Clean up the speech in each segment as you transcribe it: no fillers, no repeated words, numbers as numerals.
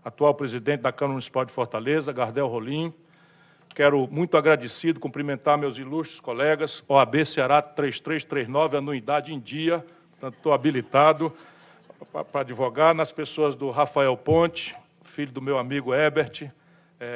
atual presidente da Câmara Municipal de Fortaleza, Gardel Rolim. Quero, muito agradecido, cumprimentar meus ilustres colegas, OAB Ceará 3339, anuidade em dia, portanto, estou habilitado para advogar, nas pessoas do Rafael Ponte, filho do meu amigo Herbert,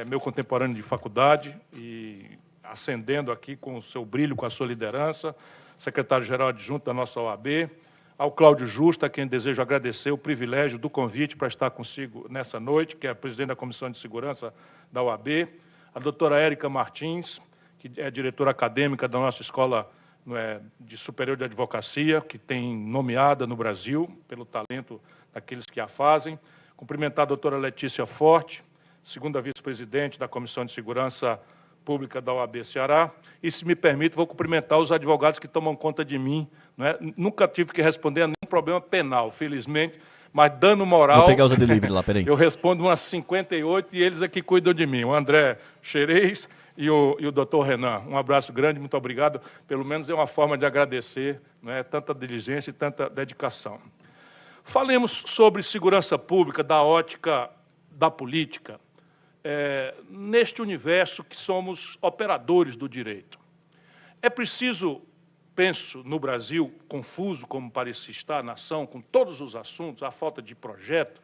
meu contemporâneo de faculdade, e ascendendo aqui com o seu brilho, com a sua liderança, secretário-geral adjunto da nossa OAB, ao Cláudio Justa, a quem desejo agradecer o privilégio do convite para estar consigo nessa noite, que é presidente da Comissão de Segurança da OAB, a doutora Érica Martins, que é diretora acadêmica da nossa Escola de Superior de Advocacia, que tem nomeada no Brasil, pelo talento daqueles que a fazem. Cumprimentar a doutora Letícia Forte, segunda vice-presidente da Comissão de Segurança Pública da OAB Ceará. E, se me permite, vou cumprimentar os advogados que tomam conta de mim. Nunca tive que responder a nenhum problema penal, felizmente, mas dano moral... Vou pegar os delivery lá, peraí. Eu respondo umas 58 e eles aqui cuidam de mim. O André Xerez e o doutor Renan. Um abraço grande, muito obrigado. Pelo menos é uma forma de agradecer, tanta diligência e tanta dedicação. Falemos sobre segurança pública, da ótica da política, neste universo que somos operadores do direito. É preciso, penso, no Brasil, confuso como parece estar a nação, com todos os assuntos, a falta de projeto,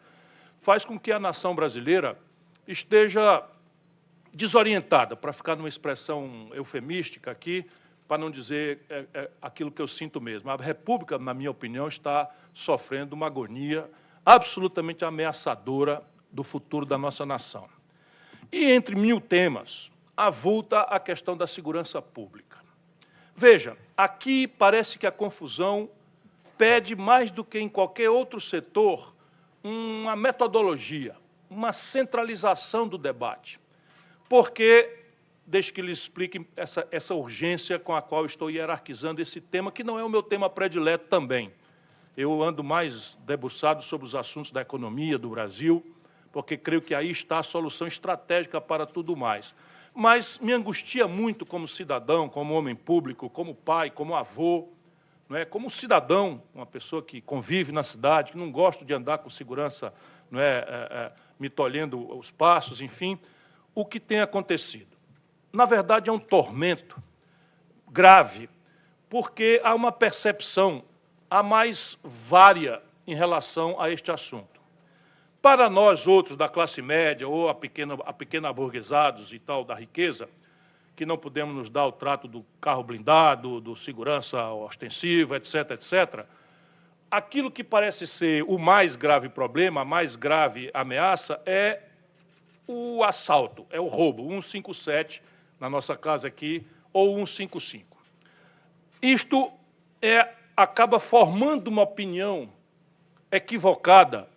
faz com que a nação brasileira esteja desorientada, para ficar numa expressão eufemística aqui, para não dizer aquilo que eu sinto mesmo. A República, na minha opinião, está sofrendo uma agonia absolutamente ameaçadora do futuro da nossa nação. E, entre mil temas, avulta a questão da segurança pública. Veja, aqui parece que a confusão pede, mais do que em qualquer outro setor, uma metodologia, uma centralização do debate. Porque, deixe que lhes explique essa urgência com a qual estou hierarquizando esse tema, que não é o meu tema predileto também. Eu ando mais debruçado sobre os assuntos da economia do Brasil, porque creio que aí está a solução estratégica para tudo mais. Mas me angustia muito como cidadão, como homem público, como pai, como avô, como cidadão, uma pessoa que convive na cidade, que não gosta de andar com segurança, me tolhendo os passos, enfim, o que tem acontecido. Na verdade, é um tormento grave, porque há uma percepção a mais vária em relação a este assunto. Para nós outros da classe média ou a pequena burguesados e tal da riqueza, que não podemos nos dar o trato do carro blindado, do segurança ostensiva, etc., etc., aquilo que parece ser o mais grave problema, a mais grave ameaça é o assalto, é o roubo, 157 na nossa casa aqui, ou 155. Isto acaba formando uma opinião equivocada,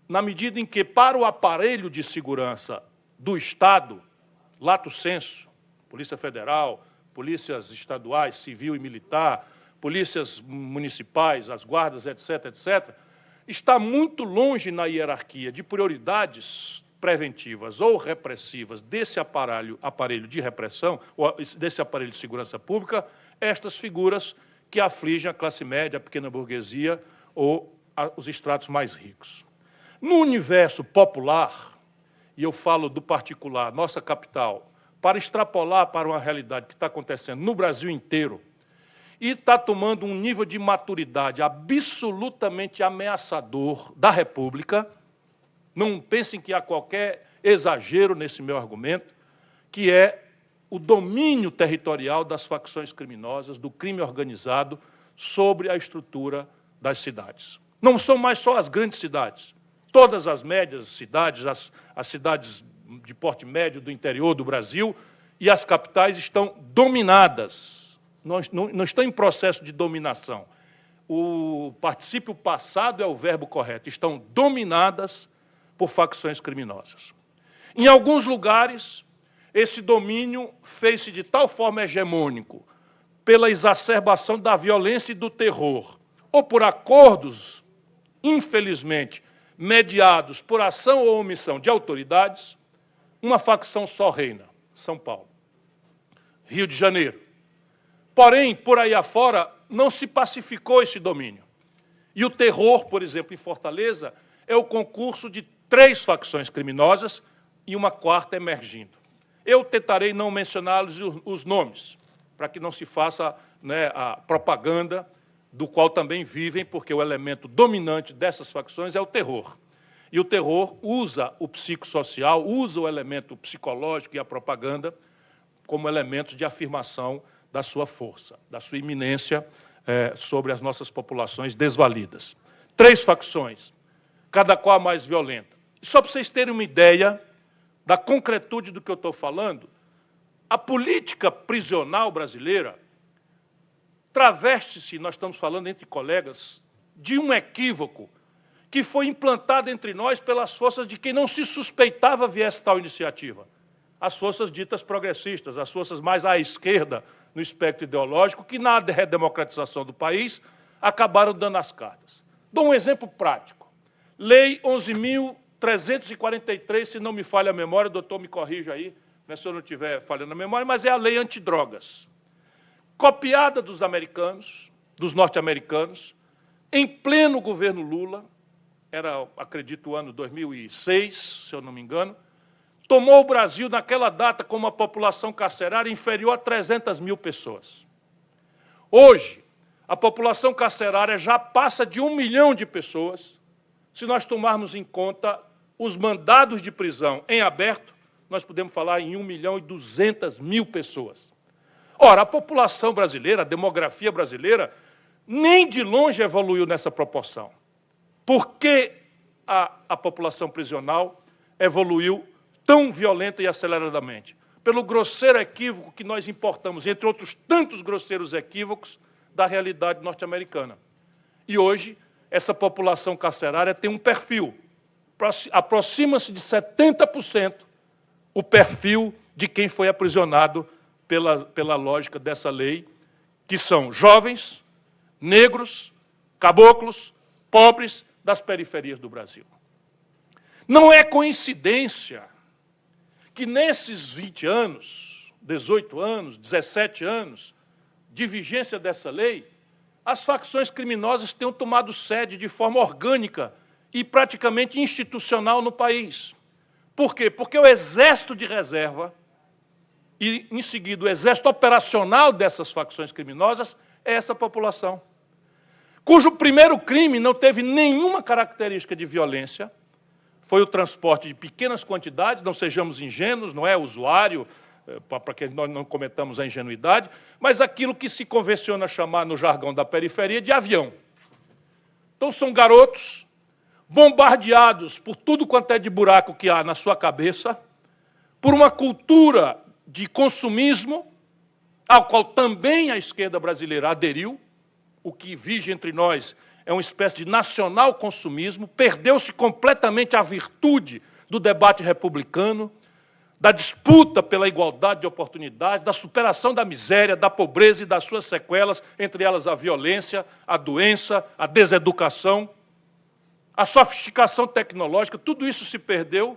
na medida em que, para o aparelho de segurança do Estado, lato sensu, Polícia Federal, polícias estaduais, civil e militar, polícias municipais, as guardas, etc., etc., está muito longe na hierarquia de prioridades preventivas ou repressivas desse aparelho de repressão, ou desse aparelho de segurança pública, estas figuras que afligem a classe média, a pequena burguesia ou os estratos mais ricos. No universo popular, e eu falo do particular, nossa capital, para extrapolar para uma realidade que está acontecendo no Brasil inteiro, e está tomando um nível de maturidade absolutamente ameaçador da República. Não pensem que há qualquer exagero nesse meu argumento, que é o domínio territorial das facções criminosas, do crime organizado, sobre a estrutura das cidades. Não são mais só as grandes cidades. Todas as médias cidades, as cidades de porte médio do interior do Brasil e as capitais estão dominadas, não estão em processo de dominação. O particípio passado é o verbo correto, estão dominadas por facções criminosas. Em alguns lugares, esse domínio fez-se de tal forma hegemônico, pela exacerbação da violência e do terror, ou por acordos, infelizmente, mediados por ação ou omissão de autoridades, uma facção só reina, São Paulo, Rio de Janeiro. Porém, por aí afora, não se pacificou esse domínio. E o terror, por exemplo, em Fortaleza, é o concurso de 3 facções criminosas e uma 4ª emergindo. Eu tentarei não mencioná-los os nomes, para que não se faça, né, a propaganda do qual também vivem, porque o elemento dominante dessas facções é o terror. E o terror usa o psicossocial, usa o elemento psicológico e a propaganda como elementos de afirmação da sua força, da sua iminência sobre as nossas populações desvalidas. 3 facções, cada qual a mais violenta. E só para vocês terem uma ideia da concretude do que eu estou falando, a política prisional brasileira traveste-se, nós estamos falando entre colegas, de um equívoco que foi implantado entre nós pelas forças de quem não se suspeitava viesse tal iniciativa. As forças ditas progressistas, as forças mais à esquerda no espectro ideológico, que na redemocratização do país acabaram dando as cartas. Dou um exemplo prático. Lei 11.343, se não me falha a memória, o doutor me corrija aí, né, se eu não estiver falhando a memória, mas é a lei antidrogas. Copiada dos americanos, dos norte-americanos, em pleno governo Lula, era, acredito, o ano 2006, se eu não me engano, tomou o Brasil, naquela data, com uma população carcerária inferior a 300 mil pessoas. Hoje, a população carcerária já passa de 1 milhão de pessoas. Se nós tomarmos em conta os mandados de prisão em aberto, nós podemos falar em 1.200.000 pessoas. Ora, a população brasileira, a demografia brasileira, nem de longe evoluiu nessa proporção. Por que a população prisional evoluiu tão violenta e aceleradamente? Pelo grosseiro equívoco que nós importamos, entre outros tantos grosseiros equívocos, da realidade norte-americana. E hoje, essa população carcerária tem um perfil, aproxima-se de 70% o perfil de quem foi aprisionado pela lógica dessa lei, que são jovens, negros, caboclos, pobres das periferias do Brasil. Não é coincidência que nesses 20 anos, 18 anos, 17 anos de vigência dessa lei, as facções criminosas tenham tomado sede de forma orgânica e praticamente institucional no país. Por quê? Porque o exército de reserva e, em seguida, o exército operacional dessas facções criminosas é essa população, cujo primeiro crime não teve nenhuma característica de violência, foi o transporte de pequenas quantidades, não sejamos ingênuos, não é usuário, para que nós não cometamos a ingenuidade, mas aquilo que se convenciona chamar no jargão da periferia de avião. Então são garotos bombardeados por tudo quanto é de buraco que há na sua cabeça, por uma cultura de consumismo, ao qual também a esquerda brasileira aderiu. O que vige entre nós é uma espécie de nacional consumismo, perdeu-se completamente a virtude do debate republicano, da disputa pela igualdade de oportunidades, da superação da miséria, da pobreza e das suas sequelas, entre elas a violência, a doença, a deseducação, a sofisticação tecnológica. Tudo isso se perdeu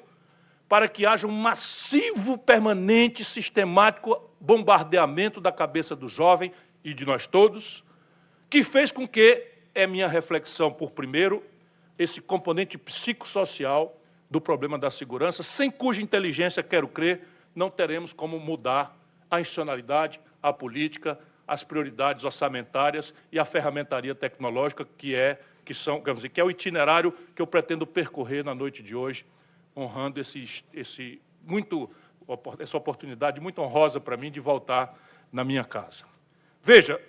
para que haja um massivo, permanente, sistemático bombardeamento da cabeça do jovem e de nós todos, que fez com que, é minha reflexão por primeiro, esse componente psicossocial do problema da segurança, sem cuja inteligência, quero crer, não teremos como mudar a institucionalidade, a política, as prioridades orçamentárias e a ferramentaria tecnológica que é o itinerário que eu pretendo percorrer na noite de hoje, honrando essa oportunidade muito honrosa para mim de voltar na minha casa. Veja,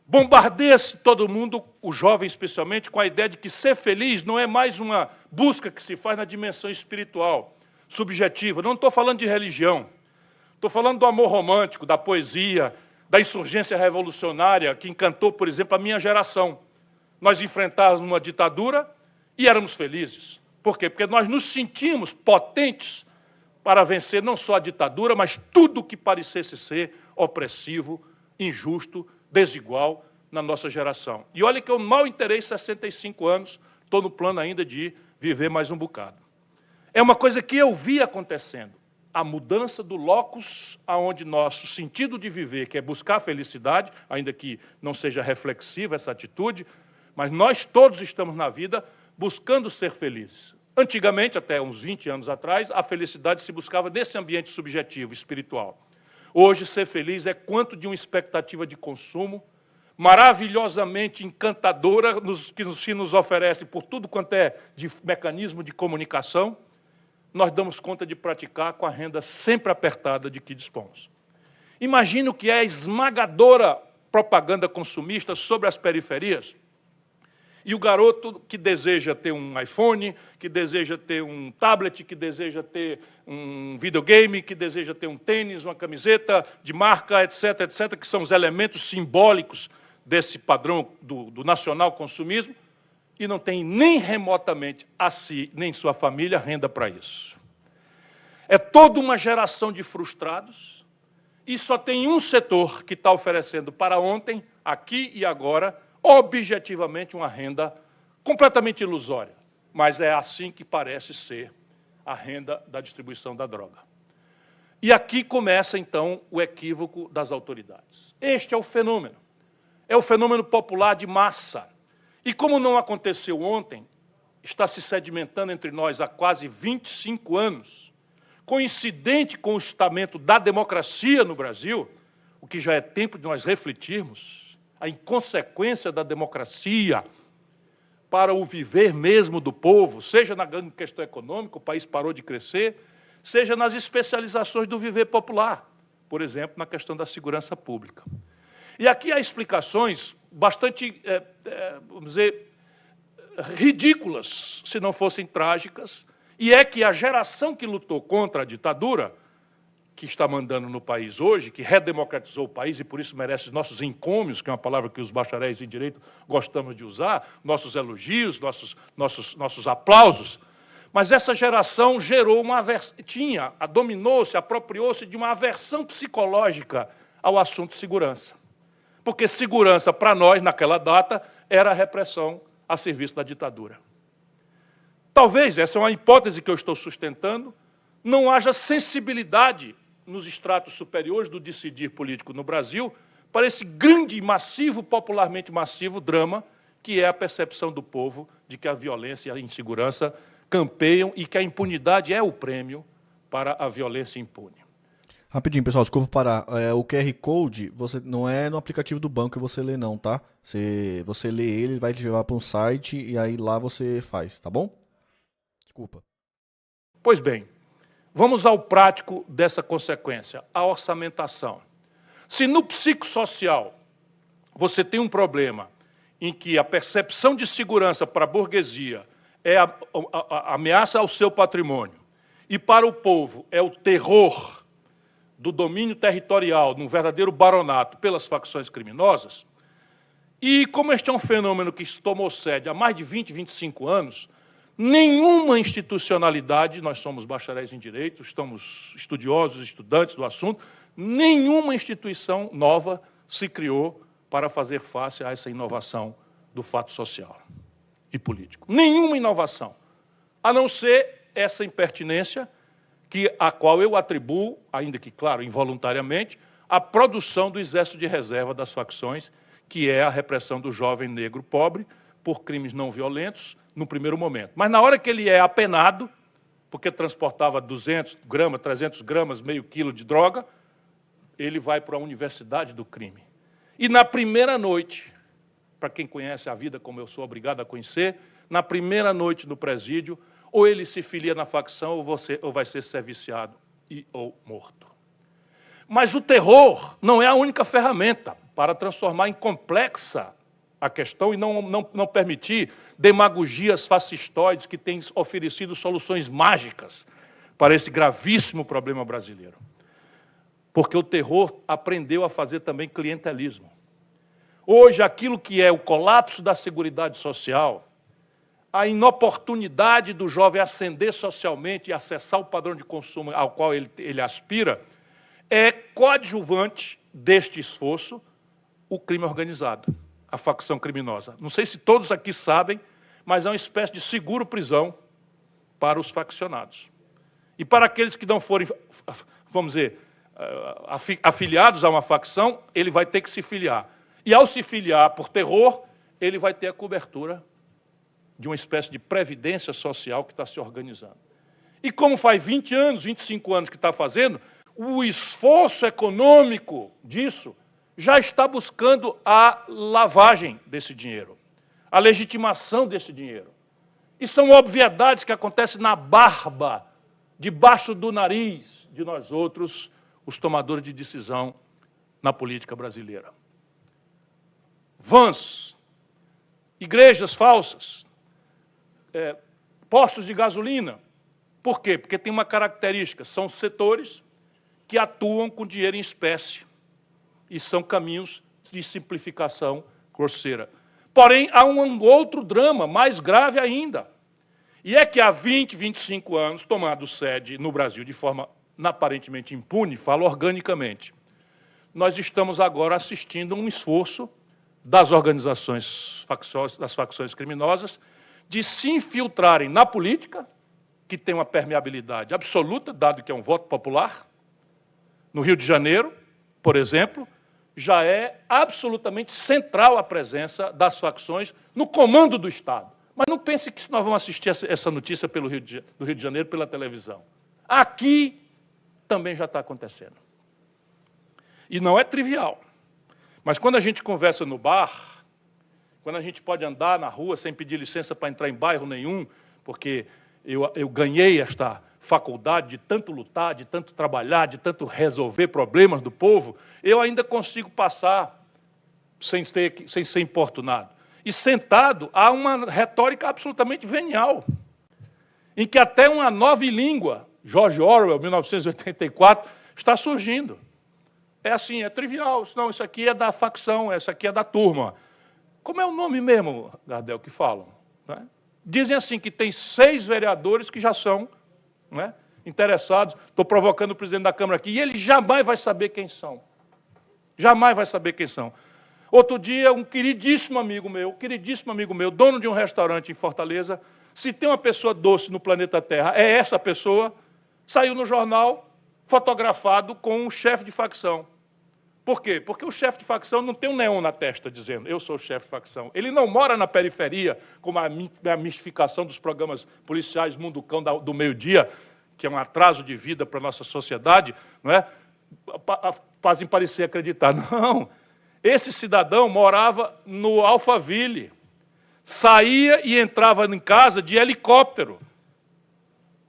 bombardeia-se todo mundo, o jovem especialmente, com a ideia de que ser feliz não é mais uma busca que se faz na dimensão espiritual, subjetiva. Não estou falando de religião, estou falando do amor romântico, da poesia, da insurgência revolucionária que encantou, por exemplo, a minha geração. Nós enfrentávamos uma ditadura e éramos felizes. Por quê? Porque nós nos sentimos potentes para vencer não só a ditadura, mas tudo o que parecesse ser opressivo, injusto, desigual na nossa geração. E olha que eu mal inteirei 65 anos, estou no plano ainda de viver mais um bocado. É uma coisa que eu vi acontecendo, a mudança do locus aonde nosso sentido de viver, que é buscar a felicidade, ainda que não seja reflexiva essa atitude, mas nós todos estamos na vida buscando ser felizes. Antigamente, até uns 20 anos atrás, a felicidade se buscava nesse ambiente subjetivo, espiritual. Hoje, ser feliz é quanto de uma expectativa de consumo maravilhosamente encantadora que se nos oferece por tudo quanto é de mecanismo de comunicação, nós damos conta de praticar com a renda sempre apertada de que dispomos. Imagine o que é a esmagadora propaganda consumista sobre as periferias. E o garoto que deseja ter um iPhone, que deseja ter um tablet, que deseja ter um videogame, que deseja ter um tênis, uma camiseta de marca, etc., etc., que são os elementos simbólicos desse padrão do nacional consumismo, e não tem nem remotamente a si, nem sua família, renda para isso. É toda uma geração de frustrados, e só tem um setor que está oferecendo para ontem, aqui e agora, objetivamente uma renda completamente ilusória, mas é assim que parece ser a renda da distribuição da droga. E aqui começa, então, o equívoco das autoridades. Este é o fenômeno popular de massa. E como não aconteceu ontem, está se sedimentando entre nós há quase 25 anos, coincidente com o estamento da democracia no Brasil, o que já é tempo de nós refletirmos, a inconsequência da democracia para o viver mesmo do povo, seja na grande questão econômica, o país parou de crescer, seja nas especializações do viver popular, por exemplo, na questão da segurança pública. E aqui há explicações bastante, vamos dizer, ridículas, se não fossem trágicas, e é que a geração que lutou contra a ditadura, que está mandando no país hoje, que redemocratizou o país e por isso merece nossos encômios, que é uma palavra que os bacharéis em direito gostamos de usar, nossos elogios, nossos aplausos, mas essa geração gerou uma aversão, dominou-se, apropriou-se de uma aversão psicológica ao assunto de segurança. Porque segurança, para nós, naquela data, era a repressão a serviço da ditadura. Talvez, essa é uma hipótese que eu estou sustentando, não haja sensibilidade nos estratos superiores do decidir político no Brasil para esse grande e massivo, popularmente massivo, drama que é a percepção do povo de que a violência e a insegurança campeiam e que a impunidade é o prêmio para a violência impune. Rapidinho, pessoal, desculpa parar. O QR Code, você não é no aplicativo do banco que você lê não, tá? Você lê ele vai te levar para um site e aí lá você faz, tá bom? Desculpa. Pois bem, vamos ao prático dessa consequência, a orçamentação. Se no psicossocial você tem um problema em que a percepção de segurança para a burguesia é a ameaça ao seu patrimônio e para o povo é o terror do domínio territorial, num verdadeiro baronato pelas facções criminosas, e como este é um fenômeno que tomou sede há mais de 20, 25 anos, nenhuma institucionalidade, nós somos bacharéis em direito, estamos estudiosos, estudantes do assunto, nenhuma instituição nova se criou para fazer face a essa inovação do fato social e político. Nenhuma inovação, a não ser essa impertinência a qual eu atribuo, ainda que, claro, involuntariamente, a produção do exército de reserva das facções, que é a repressão do jovem negro pobre por crimes não violentos, no primeiro momento. Mas na hora que ele é apenado, porque transportava 200 gramas, 300 gramas, meio quilo de droga, ele vai para a universidade do crime. E na primeira noite, para quem conhece a vida como eu sou obrigado a conhecer, na primeira noite no presídio, ou ele se filia na facção ou vai ser serviciado ou morto. Mas o terror não é a única ferramenta para transformar em complexa a questão e não permitir demagogias fascistoides que têm oferecido soluções mágicas para esse gravíssimo problema brasileiro. Porque o terror aprendeu a fazer também clientelismo. Hoje, aquilo que é o colapso da seguridade social, a inoportunidade do jovem ascender socialmente e acessar o padrão de consumo ao qual ele aspira, é coadjuvante deste esforço o crime organizado, a facção criminosa. Não sei se todos aqui sabem, mas é uma espécie de seguro-prisão para os faccionados. E para aqueles que não forem, vamos dizer, afiliados a uma facção, ele vai ter que se filiar. E ao se filiar por terror, ele vai ter a cobertura de uma espécie de previdência social que está se organizando. E como faz 20 anos, 25 anos que está fazendo, o esforço econômico disso já está buscando a lavagem desse dinheiro, a legitimação desse dinheiro. E são obviedades que acontecem na barba, debaixo do nariz de nós outros, os tomadores de decisão na política brasileira. Vans, igrejas falsas, postos de gasolina. Por quê? Porque tem uma característica, são setores que atuam com dinheiro em espécie e são caminhos de simplificação grosseira. Porém, há um outro drama, mais grave ainda, e é que há 20, 25 anos, tomado sede no Brasil de forma aparentemente impune, falo organicamente, nós estamos agora assistindo a um esforço das organizações facciosas, das facções criminosas, de se infiltrarem na política, que tem uma permeabilidade absoluta, dado que é um voto popular. No Rio de Janeiro, por exemplo, já é absolutamente central a presença das facções no comando do Estado. Mas não pense que nós vamos assistir essa notícia do Rio de Janeiro pela televisão. Aqui também já está acontecendo. E não é trivial. Mas quando a gente conversa no bar, quando a gente pode andar na rua sem pedir licença para entrar em bairro nenhum, porque eu ganhei esta faculdade de tanto lutar, de tanto trabalhar, de tanto resolver problemas do povo, eu ainda consigo passar sem ser importunado. E sentado, há uma retórica absolutamente venial, em que até uma nova língua, George Orwell, 1984, está surgindo. É assim, é trivial, não, isso aqui é da facção, isso aqui é da turma. Como é o nome mesmo, Gardel, que falam? Né? Dizem assim que tem 6 vereadores que já são, né, interessados. Estou provocando o presidente da Câmara aqui, e ele jamais vai saber quem são. Jamais vai saber quem são. Outro dia, um queridíssimo amigo meu, dono de um restaurante em Fortaleza, se tem uma pessoa doce no planeta Terra, é essa pessoa, saiu no jornal, fotografado com um chefe de facção. Por quê? Porque o chefe de facção não tem um neon na testa dizendo, eu sou o chefe de facção. Ele não mora na periferia, como a mistificação dos programas policiais Mundo Cão do meio-dia, que é um atraso de vida para a nossa sociedade, não é? Fazem parecer acreditar. Não, esse cidadão morava no Alphaville, saía e entrava em casa de helicóptero,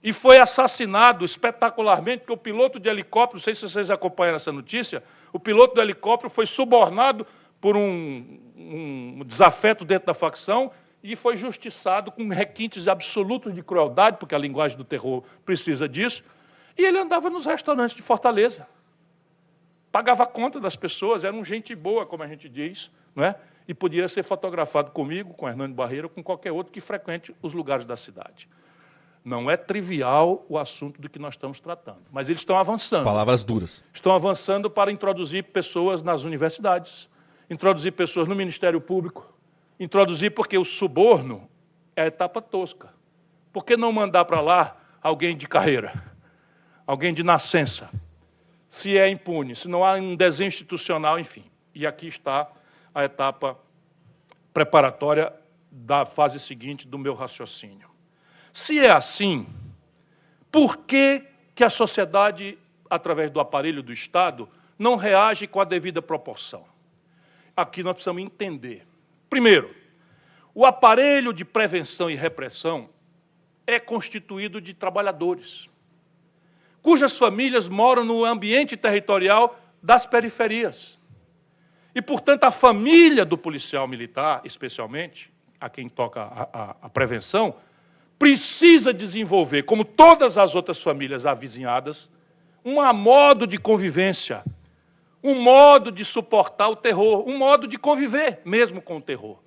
e foi assassinado espetacularmente, porque o piloto de helicóptero, não sei se vocês acompanham essa notícia, o piloto do helicóptero foi subornado por um desafeto dentro da facção e foi justiçado com requintes absolutos de crueldade, porque a linguagem do terror precisa disso, e ele andava nos restaurantes de Fortaleza. Pagava a conta das pessoas, era um gente boa, como a gente diz, não é? E podia ser fotografado comigo, com Hernando Barreira, ou com qualquer outro que frequente os lugares da cidade. Não é trivial o assunto do que nós estamos tratando, mas eles estão avançando. Palavras duras. Estão avançando para introduzir pessoas nas universidades, introduzir pessoas no Ministério Público, introduzir porque o suborno é a etapa tosca. Por que não mandar para lá alguém de carreira, alguém de nascença, se é impune, se não há um desenho institucional, enfim. E aqui está a etapa preparatória da fase seguinte do meu raciocínio. Se é assim, por que a sociedade, através do aparelho do Estado, não reage com a devida proporção? Aqui nós precisamos entender. Primeiro, o aparelho de prevenção e repressão é constituído de trabalhadores, cujas famílias moram no ambiente territorial das periferias. E, portanto, a família do policial militar, especialmente, a quem toca a prevenção, precisa desenvolver, como todas as outras famílias avizinhadas, um modo de convivência, um modo de suportar o terror, um modo de conviver mesmo com o terror.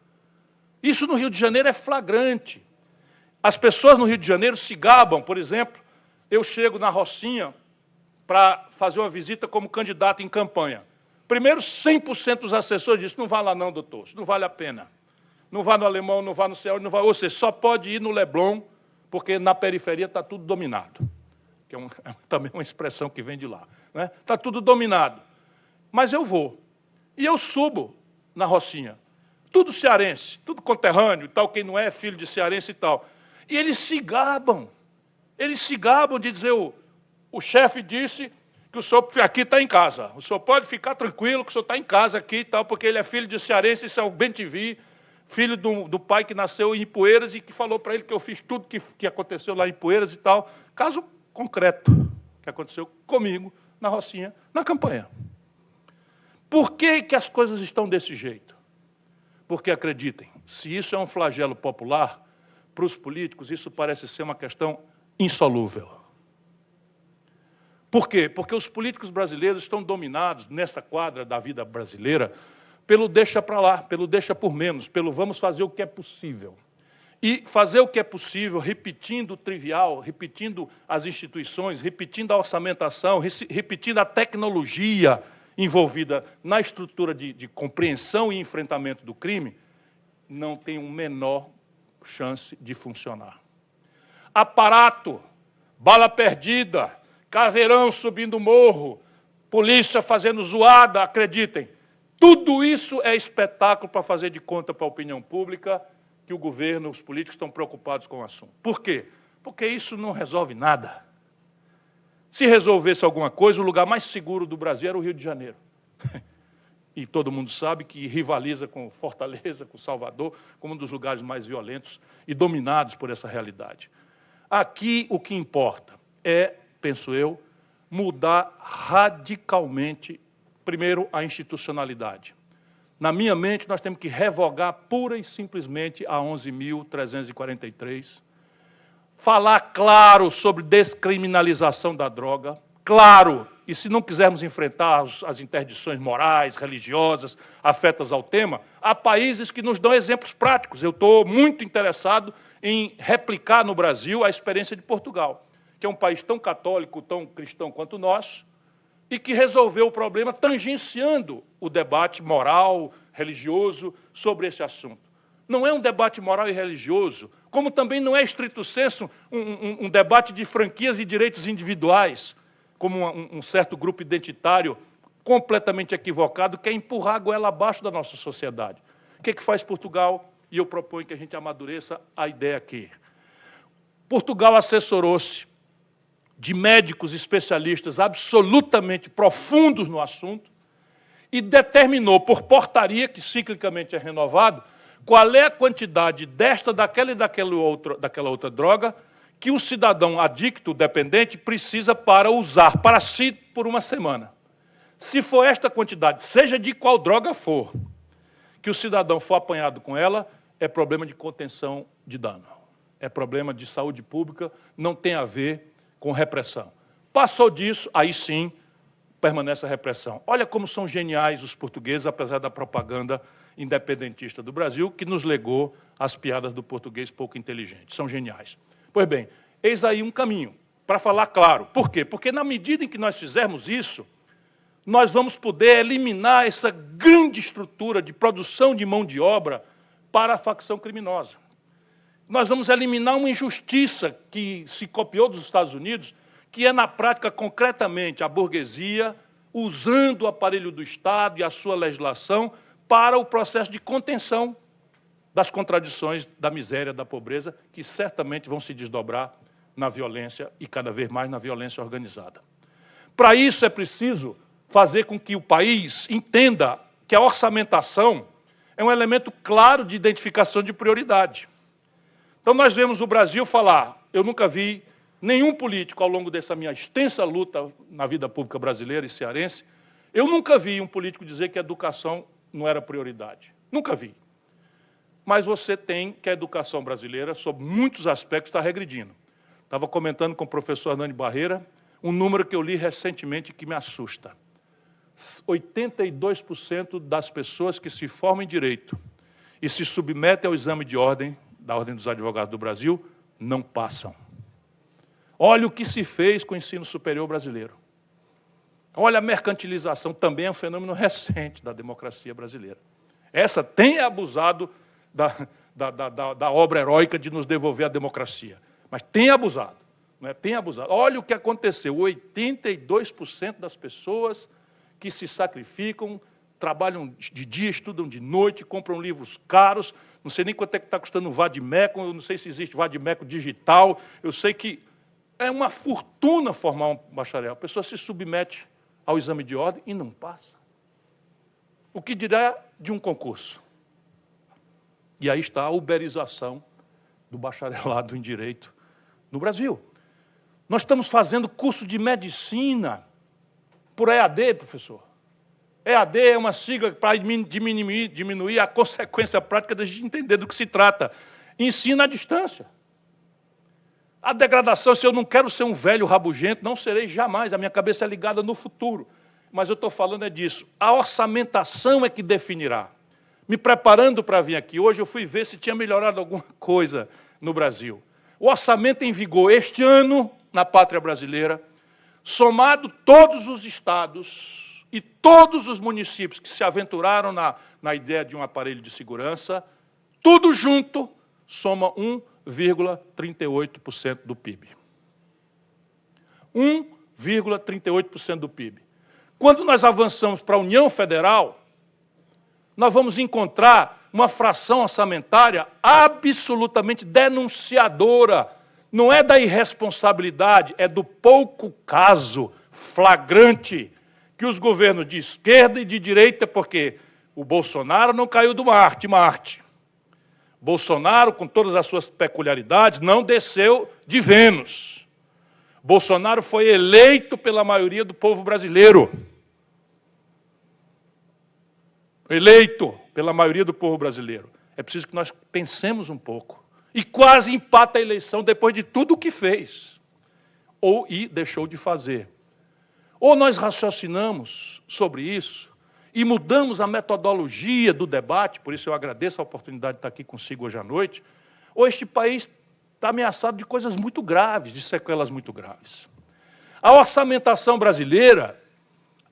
Isso no Rio de Janeiro é flagrante. As pessoas no Rio de Janeiro se gabam, por exemplo, eu chego na Rocinha para fazer uma visita como candidato em campanha. Primeiro, 100% dos assessores dizem, não vá lá não, doutor, isso não vale a pena. Não vá no Alemão, não vá no Céu, não vá. Ou seja, só pode ir no Leblon, porque na periferia está tudo dominado. Que é também uma expressão que vem de lá. Está tudo dominado. Mas eu vou. E eu subo na Rocinha. tudo cearense, tudo conterrâneo e tal, quem não é filho de cearense e tal. E eles se gabam de dizer, o chefe disse que o senhor aqui está em casa, o senhor pode ficar tranquilo que o senhor está em casa aqui e tal, porque ele é filho de cearense, isso é o bem-te-vi, filho do pai que nasceu em Ipueiras e que falou para ele que eu fiz tudo que aconteceu lá em Ipueiras e tal. Caso concreto que aconteceu comigo, na Rocinha, na campanha. Por que que as coisas estão desse jeito? Porque, acreditem, se isso é um flagelo popular, para os políticos isso parece ser uma questão insolúvel. Por quê? Porque os políticos brasileiros estão dominados, nessa quadra da vida brasileira, pelo deixa para lá, pelo deixa por menos, pelo vamos fazer o que é possível. E fazer o que é possível, repetindo o trivial, repetindo as instituições, repetindo a orçamentação, repetindo a tecnologia envolvida na estrutura de compreensão e enfrentamento do crime, não tem uma menor chance de funcionar. Aparato, bala perdida, caveirão subindo o morro, polícia fazendo zoada, acreditem, tudo isso é espetáculo para fazer de conta para a opinião pública que o governo, os políticos estão preocupados com o assunto. Por quê? Porque isso não resolve nada. Se resolvesse alguma coisa, o lugar mais seguro do Brasil era o Rio de Janeiro. E todo mundo sabe que rivaliza com Fortaleza, com Salvador, como um dos lugares mais violentos e dominados por essa realidade. Aqui o que importa é, penso eu, mudar radicalmente, primeiro, a institucionalidade. Na minha mente, nós temos que revogar pura e simplesmente a 11.343, falar claro sobre descriminalização da droga, claro, e se não quisermos enfrentar as interdições morais, religiosas, afetas ao tema, há países que nos dão exemplos práticos. Eu estou muito interessado em replicar no Brasil a experiência de Portugal, que é um país tão católico, tão cristão quanto o nosso, e que resolveu o problema tangenciando o debate moral, religioso sobre esse assunto. Não é um debate moral e religioso, como também não é, estrito sensu, um debate de franquias e direitos individuais, como um certo grupo identitário completamente equivocado quer empurrar a goela abaixo da nossa sociedade. O que faz Portugal? E eu proponho que a gente amadureça a ideia aqui. Portugal assessorou-se de médicos especialistas absolutamente profundos no assunto e determinou por portaria, que ciclicamente é renovado, qual é a quantidade desta, daquela e daquela outra droga que o cidadão adicto, dependente, precisa para usar para si por uma semana. Se for esta quantidade, seja de qual droga for, que o cidadão for apanhado com ela, é problema de contenção de dano. É problema de saúde pública, não tem a ver com repressão. Passou disso, aí sim, permanece a repressão. Olha como são geniais os portugueses, apesar da propaganda independentista do Brasil, que nos legou as piadas do português pouco inteligente. São geniais. Pois bem, eis aí um caminho, para falar claro. Por quê? Porque na medida em que nós fizermos isso, nós vamos poder eliminar essa grande estrutura de produção de mão de obra para a facção criminosa. Nós vamos eliminar uma injustiça que se copiou dos Estados Unidos, que é, na prática, concretamente, a burguesia usando o aparelho do Estado e a sua legislação para o processo de contenção das contradições, da miséria, da pobreza, que certamente vão se desdobrar na violência e cada vez mais na violência organizada. Para isso é preciso fazer com que o país entenda que a orçamentação é um elemento claro de identificação de prioridade. Então nós vemos o Brasil falar, eu nunca vi nenhum político ao longo dessa minha extensa luta na vida pública brasileira e cearense, eu nunca vi um político dizer que a educação não era prioridade. Nunca vi. Mas você tem que a educação brasileira, sob muitos aspectos, está regredindo. Estava comentando com o professor Hernani Barreira um número que eu li recentemente que me assusta. 82% das pessoas que se formam em direito e se submetem ao exame de ordem, da Ordem dos Advogados do Brasil, não passam. Olha o que se fez com o ensino superior brasileiro. Olha a mercantilização, também é um fenômeno recente da democracia brasileira. Essa tem abusado da obra heróica de nos devolver a democracia. Mas tem abusado. Não é? Tem abusado. Olha o que aconteceu. 82% das pessoas que se sacrificam trabalham de dia, estudam de noite, compram livros caros, não sei nem quanto é que está custando o vadimeco, eu não sei se existe vadimeco digital, eu sei que é uma fortuna formar um bacharel. A pessoa se submete ao exame de ordem e não passa. O que dirá de um concurso? E aí está a uberização do bacharelado em Direito no Brasil. Nós estamos fazendo curso de medicina por EAD, professor. EAD é uma sigla para diminuir a consequência prática da gente entender do que se trata. Ensino à distância. A degradação, se eu não quero ser um velho rabugento, não serei jamais, a minha cabeça é ligada no futuro. Mas eu estou falando é disso. A orçamentação é que definirá. Me preparando para vir aqui hoje, eu fui ver se tinha melhorado alguma coisa no Brasil. O orçamento em vigor este ano, na pátria brasileira, somado todos os estados e todos os municípios que se aventuraram na ideia de um aparelho de segurança, tudo junto, soma 1,38% do PIB. 1,38% do PIB. Quando nós avançamos para a União Federal, nós vamos encontrar uma fração orçamentária absolutamente denunciadora. Não é da irresponsabilidade, é do pouco caso flagrante que os governos de esquerda e de direita, porque o Bolsonaro não caiu do Marte. Bolsonaro, com todas as suas peculiaridades, não desceu de Vênus. Bolsonaro foi eleito pela maioria do povo brasileiro. Eleito pela maioria do povo brasileiro. É preciso que nós pensemos um pouco. E quase empata a eleição depois de tudo o que fez. E deixou de fazer. Ou nós raciocinamos sobre isso e mudamos a metodologia do debate, por isso eu agradeço a oportunidade de estar aqui consigo hoje à noite, ou este país está ameaçado de coisas muito graves, de sequelas muito graves. A orçamentação brasileira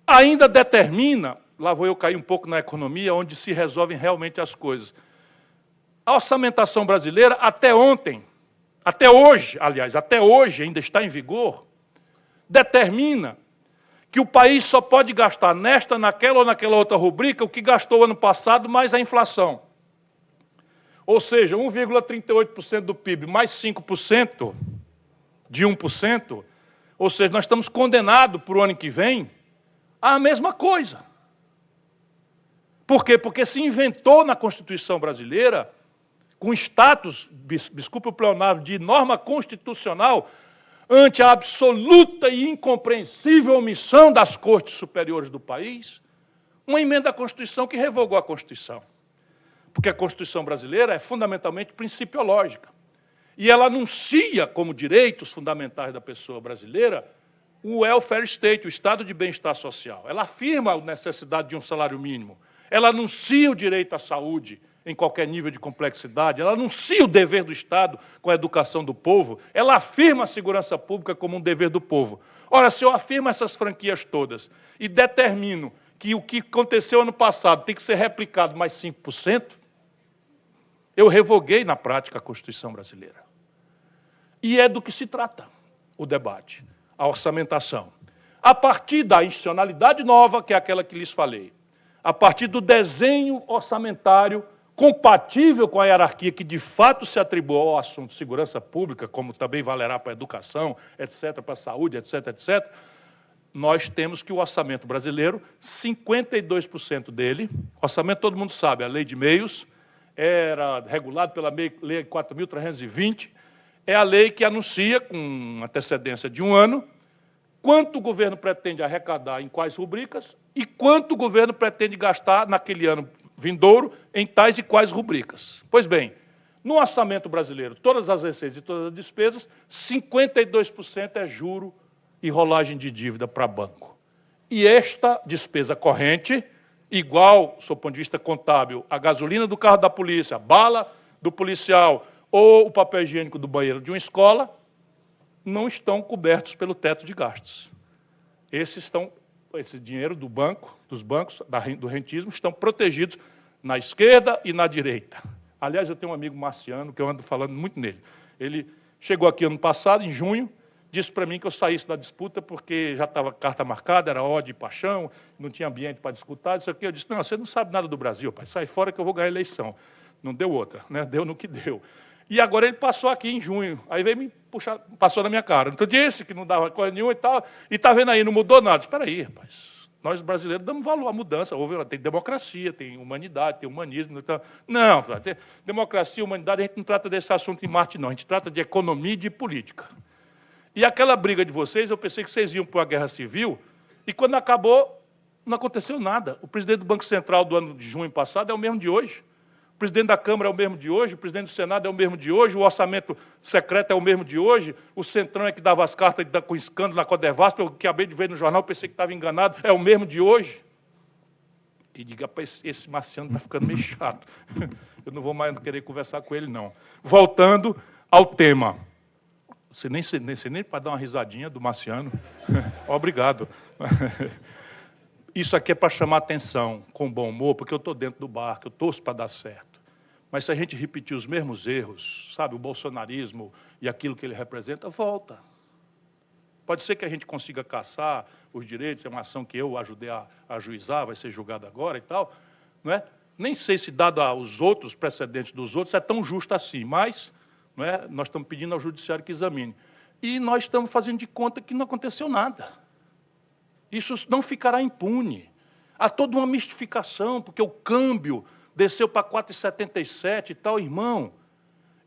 ainda determina, lá vou eu cair um pouco na economia, onde se resolvem realmente as coisas. A orçamentação brasileira, até hoje ainda está em vigor, determina que o país só pode gastar nesta, naquela ou naquela outra rubrica o que gastou ano passado mais a inflação. Ou seja, 1,38% do PIB mais 5% de 1%, ou seja, nós estamos condenados para o ano que vem à mesma coisa. Por quê? Porque se inventou na Constituição brasileira, com status, desculpe o pleonasmo, de norma constitucional, ante a absoluta e incompreensível omissão das cortes superiores do país, uma emenda à Constituição que revogou a Constituição. Porque a Constituição brasileira é fundamentalmente principiológica. E ela anuncia como direitos fundamentais da pessoa brasileira o welfare state, o estado de bem-estar social. Ela afirma a necessidade de um salário mínimo. Ela anuncia o direito à saúde em qualquer nível de complexidade. Ela anuncia o dever do Estado com a educação do povo. Ela afirma a segurança pública como um dever do povo. Ora, se eu afirmo essas franquias todas e determino que o que aconteceu ano passado tem que ser replicado mais 5%, eu revoguei na prática a Constituição brasileira. E é do que se trata o debate, a orçamentação. A partir da institucionalidade nova, que é aquela que lhes falei, a partir do desenho orçamentário compatível com a hierarquia que de fato se atribuiu ao assunto de segurança pública, como também valerá para a educação, etc., para a saúde, etc., etc., nós temos que o orçamento brasileiro, 52% dele, orçamento todo mundo sabe, a lei de meios, era regulado pela lei 4.320, é a lei que anuncia, com antecedência de um ano, quanto o governo pretende arrecadar em quais rubricas e quanto o governo pretende gastar naquele ano vindouro em tais e quais rubricas. Pois bem, no orçamento brasileiro, todas as receitas e todas as despesas, 52% é juro e rolagem de dívida para banco. E esta despesa corrente, igual, do ponto de vista contábil, a gasolina do carro da polícia, a bala do policial ou o papel higiênico do banheiro de uma escola, não estão cobertos pelo teto de gastos. Esse dinheiro do banco, dos bancos, do rentismo, estão protegidos na esquerda e na direita. Aliás, eu tenho um amigo marciano, que eu ando falando muito nele. Ele chegou aqui ano passado, em junho, disse para mim que eu saísse da disputa porque já estava carta marcada, era ódio e paixão, não tinha ambiente para disputar, isso aqui. Eu disse, não, você não sabe nada do Brasil, pai, sai fora que eu vou ganhar a eleição. Não deu outra, né? Deu no que deu. E agora ele passou aqui em junho, aí veio me puxar, passou na minha cara. Então disse que não dava coisa nenhuma e tal, e está vendo aí, não mudou nada. Espera aí, rapaz. Nós brasileiros damos valor à mudança. Tem democracia, tem humanidade, tem humanismo. Então, não, tem democracia, humanidade, a gente não trata desse assunto em Marte, não. A gente trata de economia e de política. E aquela briga de vocês, eu pensei que vocês iam para uma guerra civil, e quando acabou, não aconteceu nada. O presidente do Banco Central do ano de junho passado é o mesmo de hoje. O presidente da Câmara é o mesmo de hoje, o presidente do Senado é o mesmo de hoje, o orçamento secreto é o mesmo de hoje, o Centrão é que dava as cartas com escândalo na Codevasp, eu acabei de ver no jornal, pensei que estava enganado, é o mesmo de hoje. E diga, esse marciano está ficando meio chato. Eu não vou mais querer conversar com ele, não. Voltando ao tema. Você nem para dar uma risadinha do marciano. Obrigado. Isso aqui é para chamar atenção, com bom humor, porque eu estou dentro do barco, eu torço para dar certo. Mas se a gente repetir os mesmos erros, sabe, o bolsonarismo e aquilo que ele representa, volta. Pode ser que a gente consiga caçar os direitos, é uma ação que eu ajudei a ajuizar, vai ser julgada agora e tal, não é? Nem sei se, dado aos outros precedentes dos outros, é tão justo assim, mas não é? Nós estamos pedindo ao judiciário que examine. E nós estamos fazendo de conta que não aconteceu nada. Isso não ficará impune. Há toda uma mistificação, porque o câmbio desceu para 4,77 e tal. Irmão,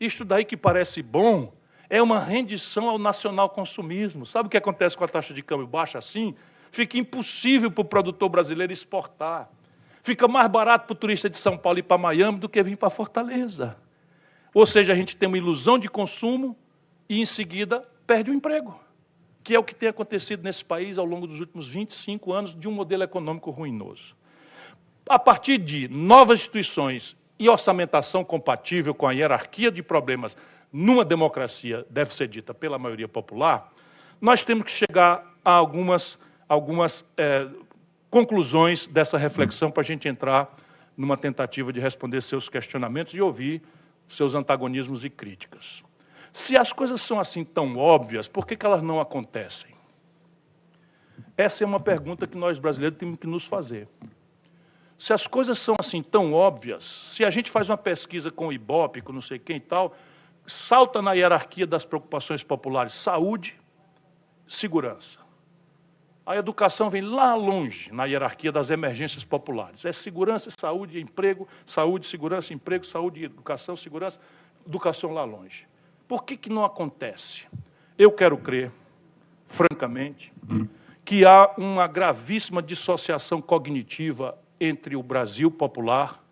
isto daí que parece bom é uma rendição ao nacional-consumismo. Sabe o que acontece com a taxa de câmbio baixa assim? Fica impossível para o produtor brasileiro exportar. Fica mais barato para o turista de São Paulo ir para Miami do que vir para Fortaleza. Ou seja, a gente tem uma ilusão de consumo e, em seguida, perde o emprego, que é o que tem acontecido nesse país ao longo dos últimos 25 anos de um modelo econômico ruinoso. A partir de novas instituições e orçamentação compatível com a hierarquia de problemas numa democracia, deve ser dita pela maioria popular, nós temos que chegar a algumas conclusões dessa reflexão para a gente entrar numa tentativa de responder seus questionamentos e ouvir seus antagonismos e críticas. Se as coisas são assim tão óbvias, por que elas não acontecem? Essa é uma pergunta que nós brasileiros temos que nos fazer. Se as coisas são assim tão óbvias, se a gente faz uma pesquisa com o Ibope, com não sei quem e tal, salta na hierarquia das preocupações populares saúde, segurança. A educação vem lá longe na hierarquia das emergências populares. É segurança, saúde, emprego, saúde, segurança, emprego, saúde, educação, segurança, educação lá longe. Por que não acontece? Eu quero crer, francamente, que há uma gravíssima dissociação cognitiva entre o Brasil popular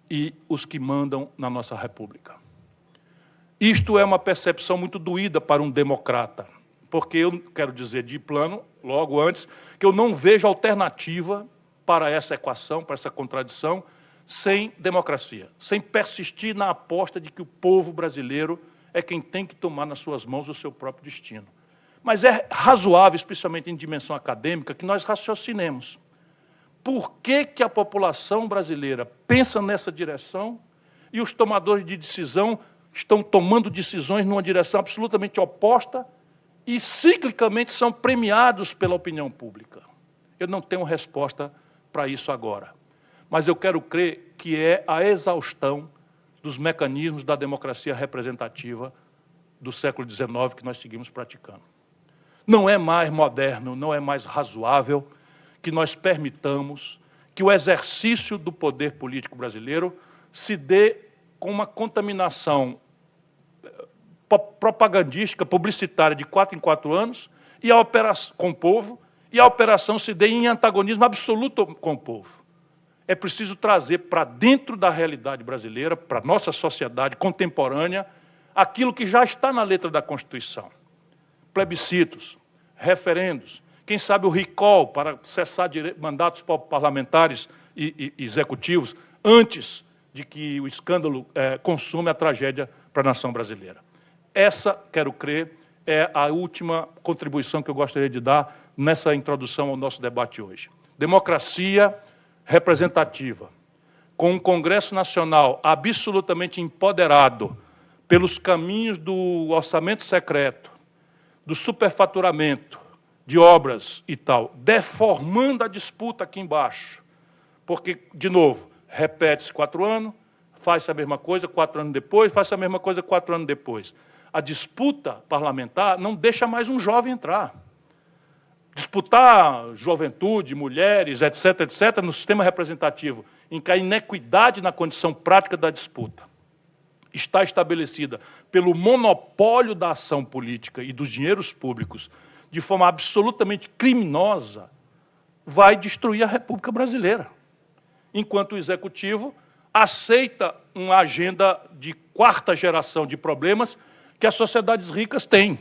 e os que mandam na nossa República. Isto é uma percepção muito doída para um democrata, porque eu quero dizer de plano, logo antes, que eu não vejo alternativa para essa equação, para essa contradição, sem democracia, sem persistir na aposta de que o povo brasileiro é quem tem que tomar nas suas mãos o seu próprio destino. Mas é razoável, especialmente em dimensão acadêmica, que nós raciocinemos. Por que a população brasileira pensa nessa direção e os tomadores de decisão estão tomando decisões numa direção absolutamente oposta e ciclicamente são premiados pela opinião pública? Eu não tenho resposta para isso agora. Mas eu quero crer que é a exaustão dos mecanismos da democracia representativa do século XIX que nós seguimos praticando. Não é mais moderno, não é mais razoável que nós permitamos que o exercício do poder político brasileiro se dê com uma contaminação propagandística, publicitária de 4 em 4 anos e a operação com o povo, e a operação se dê em antagonismo absoluto com o povo. É preciso trazer para dentro da realidade brasileira, para a nossa sociedade contemporânea, aquilo que já está na letra da Constituição. Plebiscitos, referendos, quem sabe o recall para cessar mandatos parlamentares e executivos antes de que o escândalo consuma a tragédia para a nação brasileira. Essa, quero crer, é a última contribuição que eu gostaria de dar nessa introdução ao nosso debate hoje. Democracia representativa, com um Congresso Nacional absolutamente empoderado pelos caminhos do orçamento secreto, do superfaturamento de obras e tal, deformando a disputa aqui embaixo. Porque, de novo, repete-se 4 anos, faz-se a mesma coisa 4 anos depois, faz-se a mesma coisa 4 anos depois. A disputa parlamentar não deixa mais um jovem entrar. Disputar juventude, mulheres, etc., etc., no sistema representativo, em que a inequidade na condição prática da disputa está estabelecida pelo monopólio da ação política e dos dinheiros públicos, de forma absolutamente criminosa, vai destruir a República Brasileira. Enquanto o Executivo aceita uma agenda de 4ª geração de problemas que as sociedades ricas têm.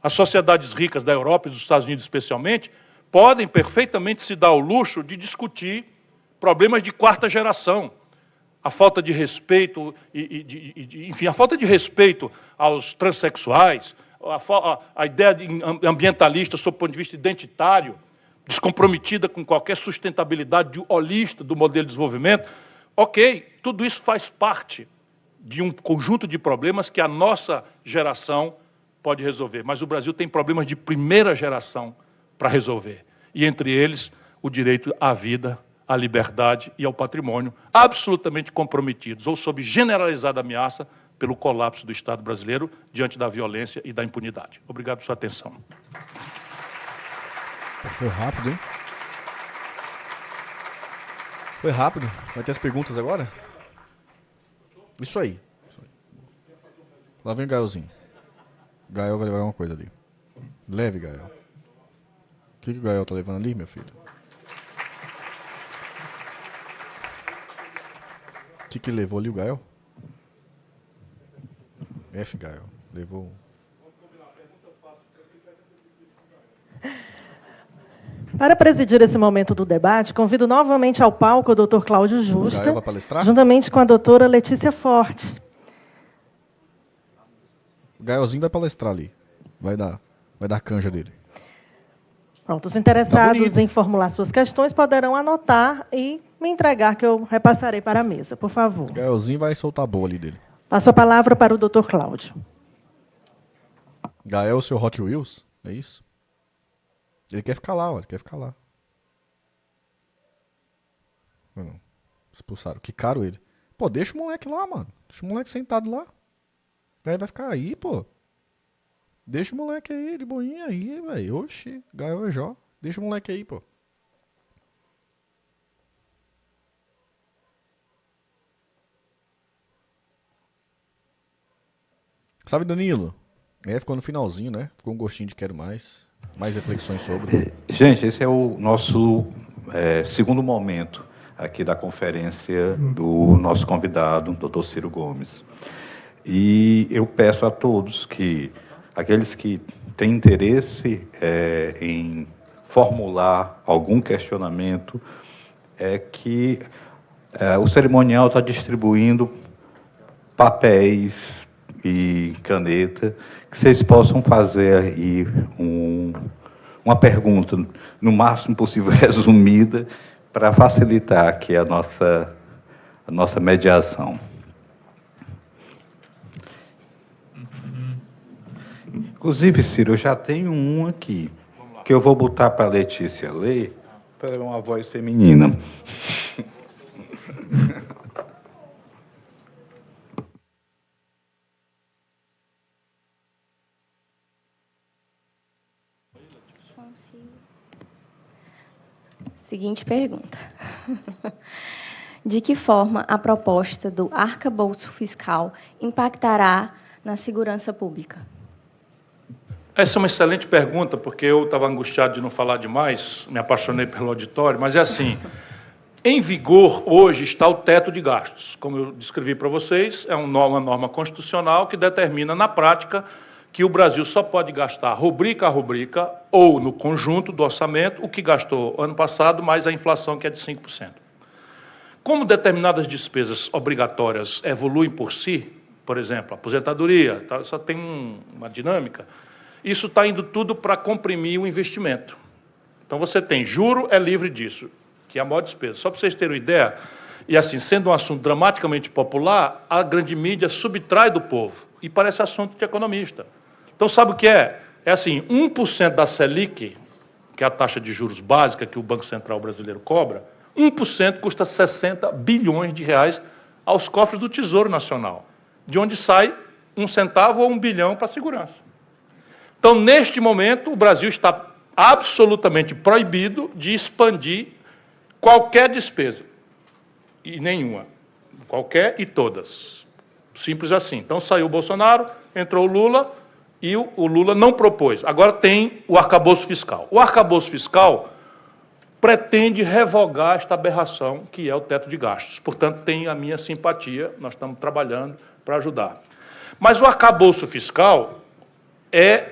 As sociedades ricas da Europa e dos Estados Unidos, especialmente, podem perfeitamente se dar ao luxo de discutir problemas de 4ª geração. A falta de respeito, enfim, a falta de respeito aos transexuais, a ideia ambientalista, sob o ponto de vista identitário, descomprometida com qualquer sustentabilidade holista do modelo de desenvolvimento. Ok, tudo isso faz parte de um conjunto de problemas que a nossa geração pode resolver. Mas o Brasil tem problemas de 1ª geração para resolver. E entre eles, o direito à vida, à liberdade e ao patrimônio, absolutamente comprometidos, ou sob generalizada ameaça, pelo colapso do Estado brasileiro diante da violência e da impunidade. Obrigado por sua atenção. Foi rápido, hein? Foi rápido. Vai ter as perguntas agora? Isso aí. Lá vem o Gaelzinho. Gael vai levar uma coisa ali. Leve, Gael. O que o Gael tá levando ali, meu filho? O que ele levou ali, o Gael? F, Gael. Levou... Para presidir esse momento do debate, convido novamente ao palco o Dr. Cláudio Justa, Gael vai palestrar? juntamente com a doutora Letícia Forte. O Gaelzinho vai palestrar ali. Vai dar a canja dele. Pronto, os interessados Tá em formular suas questões poderão anotar e me entregar que eu repassarei para a mesa, por favor. O Gaelzinho vai soltar a boa ali dele. Passo a palavra para o Dr. Cláudio. Gael, o seu Hot Wheels? É isso? Ele quer ficar lá, ó. Ele quer ficar lá. Não. Expulsaram. Que caro ele. Pô, deixa o moleque lá, mano. Deixa o moleque sentado lá. Gael vai ficar aí, pô. Deixa o moleque aí, de boinha aí, velho. Oxi, Gael é Jó. Deixa o moleque aí, pô. Sabe, Danilo? Ficou no finalzinho, né? Ficou um gostinho de quero mais. Mais reflexões sobre. Gente, esse é o nosso segundo momento aqui da conferência do nosso convidado, Dr. Ciro Gomes. E eu peço a todos que, aqueles que têm interesse em formular algum questionamento, que o cerimonial está distribuindo papéis e caneta, que vocês possam fazer aí uma pergunta, no máximo possível resumida, para facilitar aqui a nossa mediação. Inclusive, Ciro, eu já tenho um aqui, que eu vou botar para a Letícia ler, para uma voz feminina. Seguinte pergunta. De que forma a proposta do arcabouço fiscal impactará na segurança pública? Essa é uma excelente pergunta, porque eu estava angustiado de não falar demais, me apaixonei pelo auditório, mas é assim, em vigor hoje está o teto de gastos. Como eu descrevi para vocês, é uma norma constitucional que determina na prática que o Brasil só pode gastar rubrica a rubrica ou no conjunto do orçamento o que gastou ano passado, mais a inflação, que é de 5%. Como determinadas despesas obrigatórias evoluem por si, por exemplo, a aposentadoria, só tem uma dinâmica, isso está indo tudo para comprimir o investimento. Então você tem juro, é livre disso, que é a maior despesa. Só para vocês terem uma ideia, e assim, sendo um assunto dramaticamente popular, a grande mídia subtrai do povo, e parece assunto de economista. Então sabe o que é? É assim, 1% da Selic, que é a taxa de juros básica que o Banco Central brasileiro cobra, 1% custa 60 bilhões de reais aos cofres do Tesouro Nacional, de onde sai 1 centavo ou 1 bilhão para a segurança. Então, neste momento, o Brasil está absolutamente proibido de expandir qualquer despesa. E nenhuma. Qualquer e todas. Simples assim. Então, saiu o Bolsonaro, entrou o Lula, e o Lula não propôs. Agora tem o arcabouço fiscal. O arcabouço fiscal pretende revogar esta aberração que é o teto de gastos. Portanto, tem a minha simpatia, nós estamos trabalhando para ajudar. Mas o arcabouço fiscal é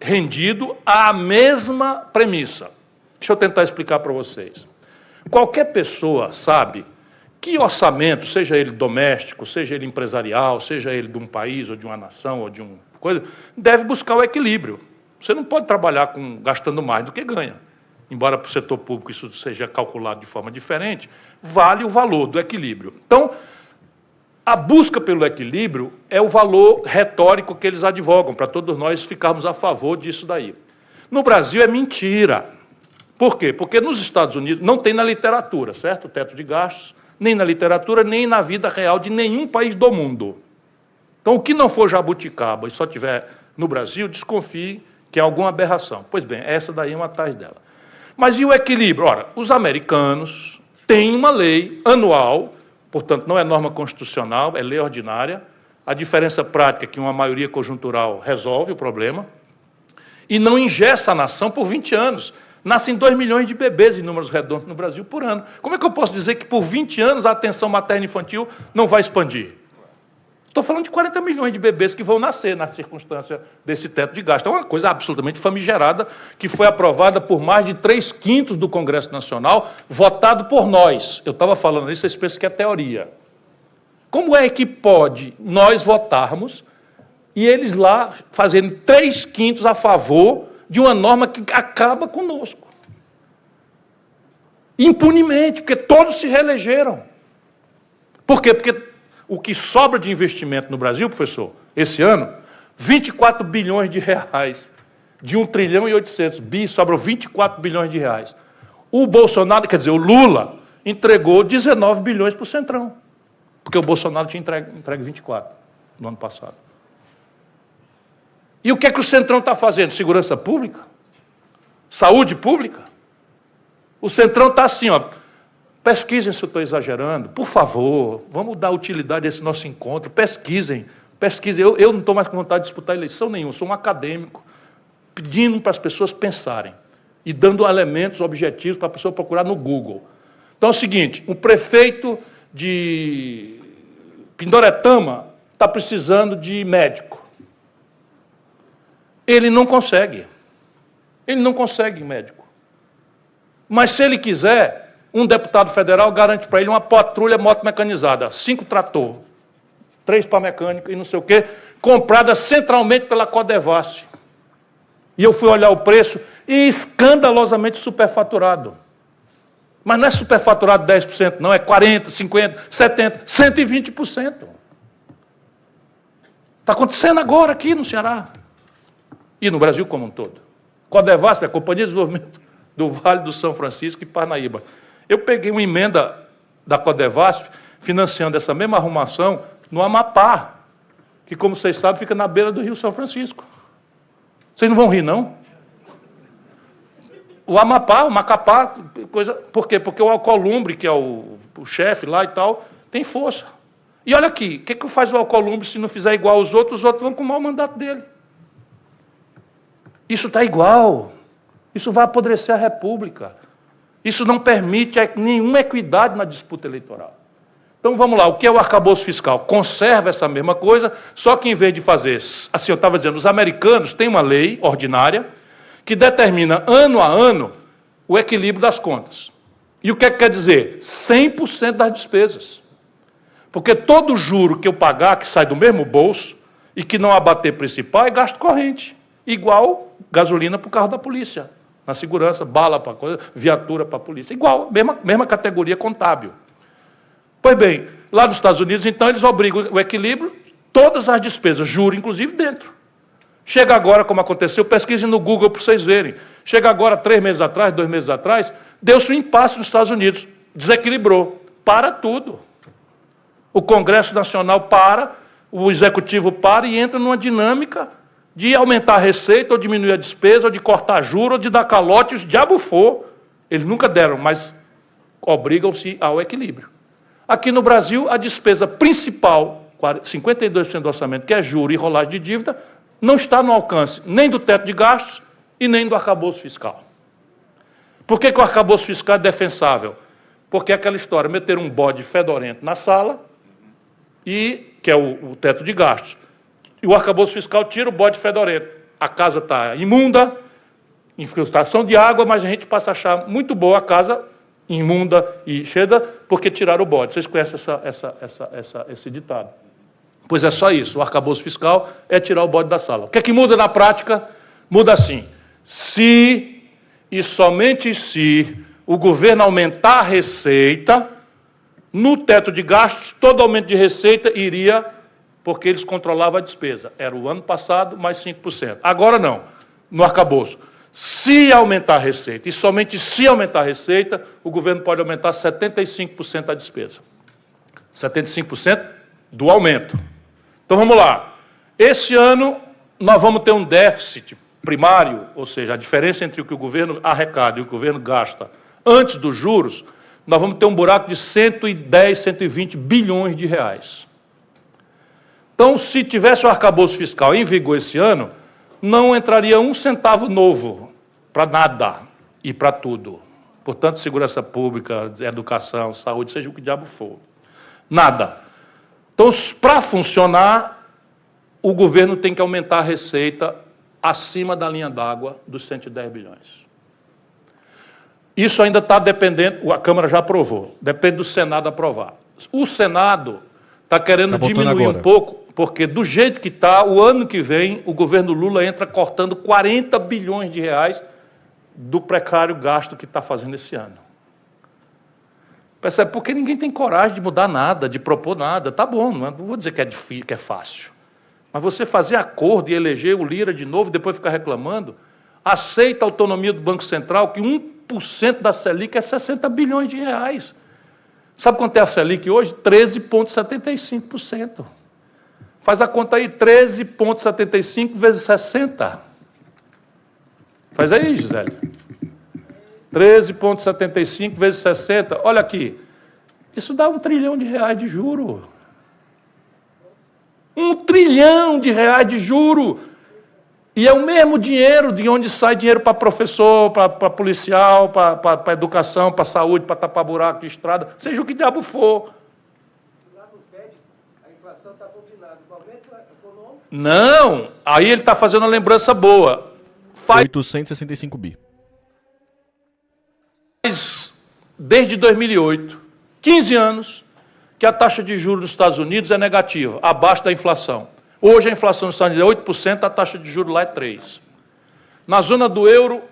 rendido à mesma premissa. Deixa eu tentar explicar para vocês. Qualquer pessoa sabe que orçamento, seja ele doméstico, seja ele empresarial, seja ele de um país ou de uma nação ou de uma coisa, deve buscar o equilíbrio. Você não pode trabalhar gastando mais do que ganha. Embora para o setor público isso seja calculado de forma diferente, vale o valor do equilíbrio. Então, a busca pelo equilíbrio é o valor retórico que eles advogam, para todos nós ficarmos a favor disso daí. No Brasil é mentira. Por quê? Porque nos Estados Unidos não tem na literatura, certo? O teto de gastos, nem na literatura, nem na vida real de nenhum país do mundo. Então, o que não for jabuticaba e só tiver no Brasil, desconfie que é alguma aberração. Pois bem, essa daí é uma atrás dela. Mas e o equilíbrio? Ora, os americanos têm uma lei anual, portanto, não é norma constitucional, é lei ordinária. A diferença prática é que uma maioria conjuntural resolve o problema e não engessa a nação por 20 anos. Nascem 2 milhões de bebês em números redondos no Brasil por ano. Como é que eu posso dizer que por 20 anos a atenção materna infantil não vai expandir? Estou falando de 40 milhões de bebês que vão nascer na circunstância desse teto de gasto. É uma coisa absolutamente famigerada que foi aprovada por mais de 3/5 do Congresso Nacional, votado por nós. Eu estava falando isso, vocês pensam que é teoria. Como é que pode nós votarmos e eles lá fazerem 3/5 a favor de uma norma que acaba conosco? Impunemente, porque todos se reelegeram. Por quê? Porque o que sobra de investimento no Brasil, professor, esse ano, 24 bilhões de reais. De 1 trilhão e 800 bi, sobrou 24 bilhões de reais. O Bolsonaro, quer dizer, o Lula, entregou 19 bilhões para o Centrão. Porque o Bolsonaro tinha entregue 24 no ano passado. E o que é que o Centrão está fazendo? Segurança pública? Saúde pública? O Centrão está assim, ó. Pesquisem se eu estou exagerando, por favor, vamos dar utilidade a esse nosso encontro, pesquisem. Eu não estou mais com vontade de disputar eleição nenhuma, sou um acadêmico, pedindo para as pessoas pensarem e dando elementos objetivos para a pessoa procurar no Google. Então é o seguinte, o prefeito de Pindoretama está precisando de médico. Ele não consegue médico. Mas se ele quiser, um deputado federal garante para ele uma patrulha moto-mecanizada, 5 trator, 3 para mecânica e não sei o quê, comprada centralmente pela Codevasf. E eu fui olhar o preço e escandalosamente superfaturado. Mas não é superfaturado 10%, não, é 40%, 50%, 70%, 120%. Está acontecendo agora aqui no Ceará. E no Brasil como um todo. Codevasf é a Companhia de Desenvolvimento do Vale do São Francisco e Parnaíba. Eu peguei uma emenda da Codevasf, financiando essa mesma arrumação, no Amapá, que, como vocês sabem, fica na beira do Rio São Francisco. Vocês não vão rir, não? O Amapá, o Macapá, coisa... Por quê? Porque o Alcolumbre, que é o chefe lá e tal, tem força. E olha aqui, o que faz o Alcolumbre se não fizer igual aos outros vão com o mau mandato dele. Isso está igual. Isso vai apodrecer a República. Isso não permite nenhuma equidade na disputa eleitoral. Então vamos lá, o que é o arcabouço fiscal? Conserva essa mesma coisa, só que em vez de fazer, assim eu estava dizendo, os americanos têm uma lei ordinária que determina ano a ano o equilíbrio das contas. E o que é que quer dizer? 100% das despesas. Porque todo juro que eu pagar, que sai do mesmo bolso, e que não abater principal, é gasto corrente. Igual gasolina para o carro da polícia. Na segurança, bala para coisa, viatura para a polícia. Igual, mesma categoria contábil. Pois bem, lá nos Estados Unidos, então, eles obrigam o equilíbrio, todas as despesas, juro, inclusive dentro. Chega agora, como aconteceu, pesquise no Google para vocês verem. Chega agora, 3 meses atrás, 2 meses atrás, deu-se um impasse nos Estados Unidos, desequilibrou. Para tudo. O Congresso Nacional para, o Executivo para e entra numa dinâmica de aumentar a receita, ou diminuir a despesa, ou de cortar juros, ou de dar calote, os diabo for. Eles nunca deram, mas obrigam-se ao equilíbrio. Aqui no Brasil, a despesa principal, 52% do orçamento, que é juro e rolagem de dívida, não está no alcance nem do teto de gastos e nem do arcabouço fiscal. Por que o arcabouço fiscal é defensável? Porque é aquela história, meter um bode fedorento na sala, que é o teto de gastos, e o arcabouço fiscal tira o bode fedorento. A casa está imunda, infiltração de água, mas a gente passa a achar muito boa a casa imunda e cheia, porque tiraram o bode. Vocês conhecem esse ditado? Pois é só isso, o arcabouço fiscal é tirar o bode da sala. O que é que muda na prática? Muda assim, se e somente se o governo aumentar a receita, no teto de gastos, todo aumento de receita iria, porque eles controlavam a despesa. Era o ano passado, mais 5%. Agora não, no arcabouço. Se aumentar a receita, e somente se aumentar a receita, o governo pode aumentar 75% a despesa. 75% do aumento. Então vamos lá. Esse ano nós vamos ter um déficit primário, ou seja, a diferença entre o que o governo arrecada e o que o governo gasta antes dos juros, nós vamos ter um buraco de 110, 120 bilhões de reais. Então, se tivesse o arcabouço fiscal em vigor esse ano, não entraria um centavo novo para nada e para tudo. Portanto, segurança pública, educação, saúde, seja o que diabo for. Nada. Então, para funcionar, o governo tem que aumentar a receita acima da linha d'água dos 110 bilhões. Isso ainda está dependendo, a Câmara já aprovou, depende do Senado aprovar. O Senado está querendo diminuir um pouco, porque do jeito que está, o ano que vem, o governo Lula entra cortando 40 bilhões de reais do precário gasto que está fazendo esse ano. Percebe? Porque ninguém tem coragem de mudar nada, de propor nada. Tá bom, não vou dizer que é difícil, que é fácil. Mas você fazer acordo e eleger o Lira de novo, depois ficar reclamando, aceita a autonomia do Banco Central, que 1% da Selic é 60 bilhões de reais. Sabe quanto é a Selic hoje? 13,75%. Faz a conta aí, 13,75 vezes 60. Faz aí, Gisele. 13,75 vezes 60. Olha aqui. Isso dá R$1 trilhão de juro. R$1 trilhão de juro. E é o mesmo dinheiro de onde sai dinheiro para professor, para policial, para educação, para saúde, para tapar buraco de estrada, seja o que diabo for. Lá no FED, a inflação está combinada com o aumento econômico? Não, aí ele está fazendo uma lembrança boa. 865 bi. Desde 2008, 15 anos, que a taxa de juros nos Estados Unidos é negativa, abaixo da inflação. Hoje a inflação nos Estados Unidos é 8%, a taxa de juros lá é 3%. Na zona do euro,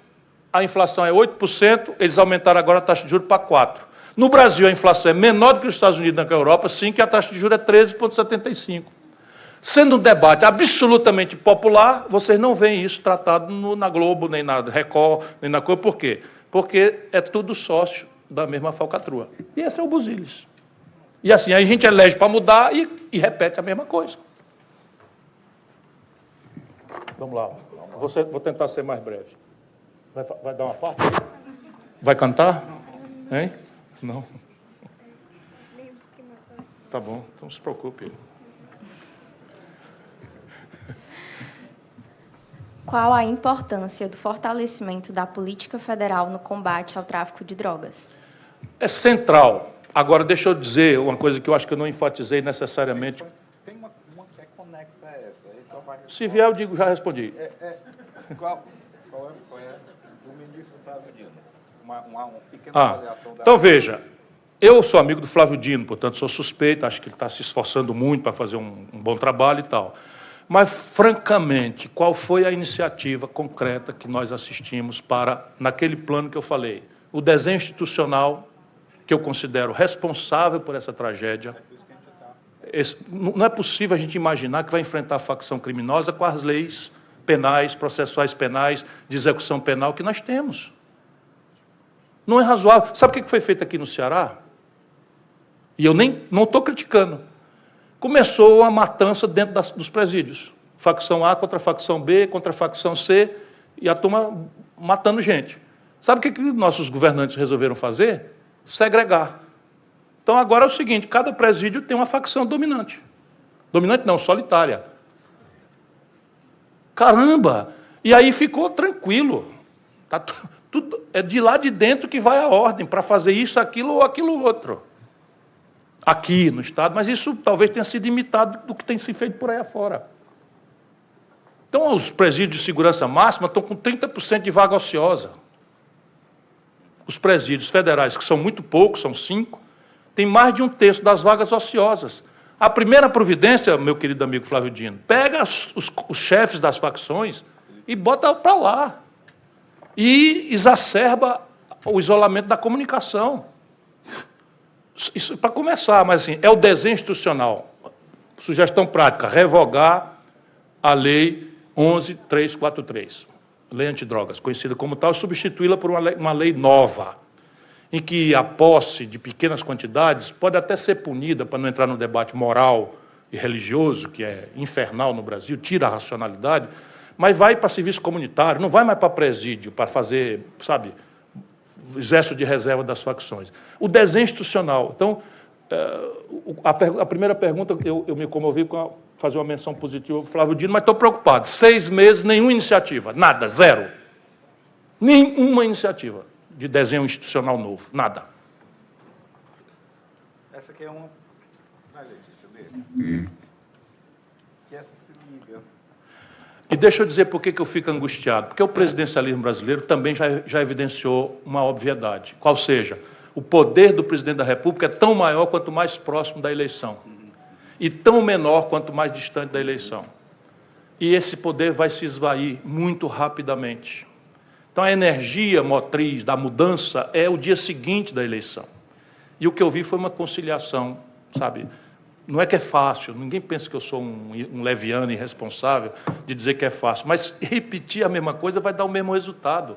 a inflação é 8%, eles aumentaram agora a taxa de juros para 4%. No Brasil, a inflação é menor do que nos Estados Unidos e na Europa, sim, que a taxa de juros é 13,75%. Sendo um debate absolutamente popular, vocês não veem isso tratado na Globo, nem na Record, nem na coisa. Por quê? Porque é tudo sócio da mesma falcatrua. E esse é o Buziles. E assim, aí a gente elege para mudar e repete a mesma coisa. Vamos lá. Vou tentar ser mais breve. Vai dar uma parte? Vai cantar? Hein? Não. Tá bom, então não se preocupe. Qual a importância do fortalecimento da política federal no combate ao tráfico de drogas? É central. Agora, deixa eu dizer uma coisa que eu acho que eu não enfatizei necessariamente. Tem uma que é conexa a essa. Se vier, eu digo, já respondi. Qual é do ministro Flávio Dino? Uma pequena avaliação da... Então, veja, eu sou amigo do Flávio Dino, portanto, sou suspeito, acho que ele está se esforçando muito para fazer um bom trabalho e tal. Mas, francamente, qual foi a iniciativa concreta que nós assistimos para, naquele plano que eu falei, o desenho institucional, que eu considero responsável por essa tragédia? Não é possível a gente imaginar que vai enfrentar a facção criminosa com as leis penais, processuais penais, de execução penal que nós temos. Não é razoável. Sabe o que foi feito aqui no Ceará? E eu não estou criticando. Começou a matança dentro dos presídios. Facção A contra facção B, contra facção C, e a turma matando gente. Sabe o que nossos governantes resolveram fazer? Segregar. Então agora é o seguinte, cada presídio tem uma facção dominante. Dominante não, solitária. Caramba! E aí ficou tranquilo. Tá tudo, é de lá de dentro que vai a ordem, para fazer isso, aquilo ou aquilo outro. Aqui no Estado, mas isso talvez tenha sido imitado do que tem sido feito por aí afora. Então, os presídios de segurança máxima estão com 30% de vaga ociosa. Os presídios federais, que são muito poucos, são 5, tem mais de 1/3 das vagas ociosas. A primeira providência, meu querido amigo Flávio Dino, pega os chefes das facções e bota para lá. E exacerba o isolamento da comunicação. Isso para começar, mas assim, é o desenho institucional. Sugestão prática, revogar a lei 11.343, lei antidrogas, conhecida como tal, substituí-la por uma lei nova, em que a posse de pequenas quantidades pode até ser punida, para não entrar no debate moral e religioso, que é infernal no Brasil, tira a racionalidade, mas vai para serviço comunitário, não vai mais para presídio, para fazer, sabe, exército de reserva das facções. O desenho institucional. Então, a primeira pergunta, eu me comovi com fazer uma menção positiva ao Flávio Dino, mas estou preocupado. 6 meses, nenhuma iniciativa, nada, zero. Nenhuma iniciativa de desenho institucional novo, nada. Essa aqui é uma... Vai, Letícia, lê. Que essa se liga. E deixa eu dizer por que eu fico angustiado. Porque o presidencialismo brasileiro também já evidenciou uma obviedade. Qual seja, o poder do presidente da República é tão maior quanto mais próximo da eleição. E tão menor quanto mais distante da eleição. E esse poder vai se esvair muito rapidamente. Então, a energia motriz da mudança é o dia seguinte da eleição. E o que eu vi foi uma conciliação, sabe? Não é que é fácil, ninguém pensa que eu sou um leviano irresponsável de dizer que é fácil, mas repetir a mesma coisa vai dar o mesmo resultado.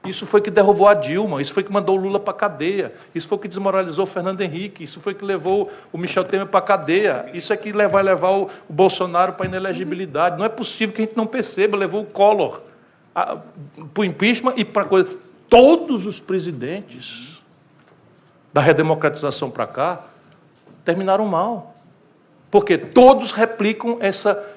Isso foi que derrubou a Dilma, isso foi que mandou o Lula para a cadeia, isso foi que desmoralizou o Fernando Henrique, isso foi que levou o Michel Temer para a cadeia, isso é que vai levar o Bolsonaro para a inelegibilidade. Não é possível que a gente não perceba, levou o Collor para o impeachment e para coisa. Todos os presidentes da redemocratização para cá terminaram mal, porque todos replicam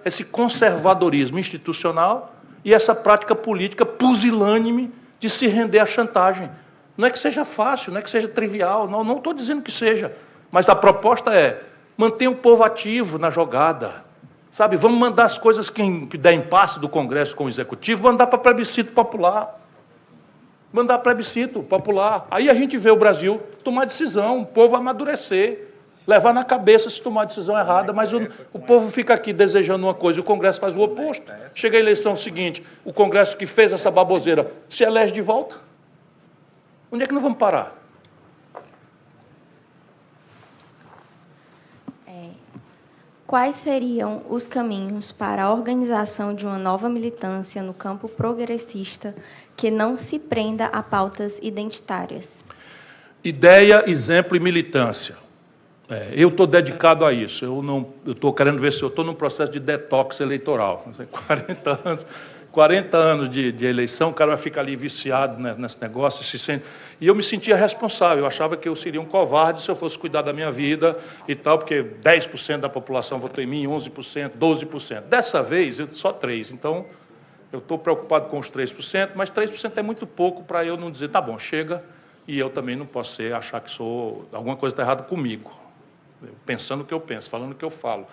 esse conservadorismo institucional e essa prática política pusilânime de se render à chantagem. Não é que seja fácil, não é que seja trivial, não estou dizendo que seja, mas a proposta é manter o povo ativo na jogada, sabe? Vamos mandar as coisas que der impasse do Congresso com o Executivo, mandar para plebiscito popular. Mandar plebiscito popular. Aí a gente vê o Brasil tomar decisão, o povo amadurecer, levar na cabeça se tomar a decisão errada, mas o povo fica aqui desejando uma coisa e o Congresso faz o oposto. Chega a eleição seguinte, o Congresso que fez essa baboseira se elege de volta. Onde é que nós vamos parar? Quais seriam os caminhos para a organização de uma nova militância no campo progressista que não se prenda a pautas identitárias? Ideia, exemplo e militância. Eu estou dedicado a isso. Eu estou querendo ver se eu estou num processo de detox eleitoral. 40 anos de eleição, o cara vai ficar ali viciado nesse negócio, se sente... E eu me sentia responsável, eu achava que eu seria um covarde se eu fosse cuidar da minha vida e tal, porque 10% da população votou em mim, 11%, 12%. Dessa vez, só 3%. Então, eu estou preocupado com os 3%, mas 3% é muito pouco para eu não dizer, tá bom, chega, e eu também não posso achar que alguma coisa está errada comigo. Pensando o que eu penso, falando o que eu falo.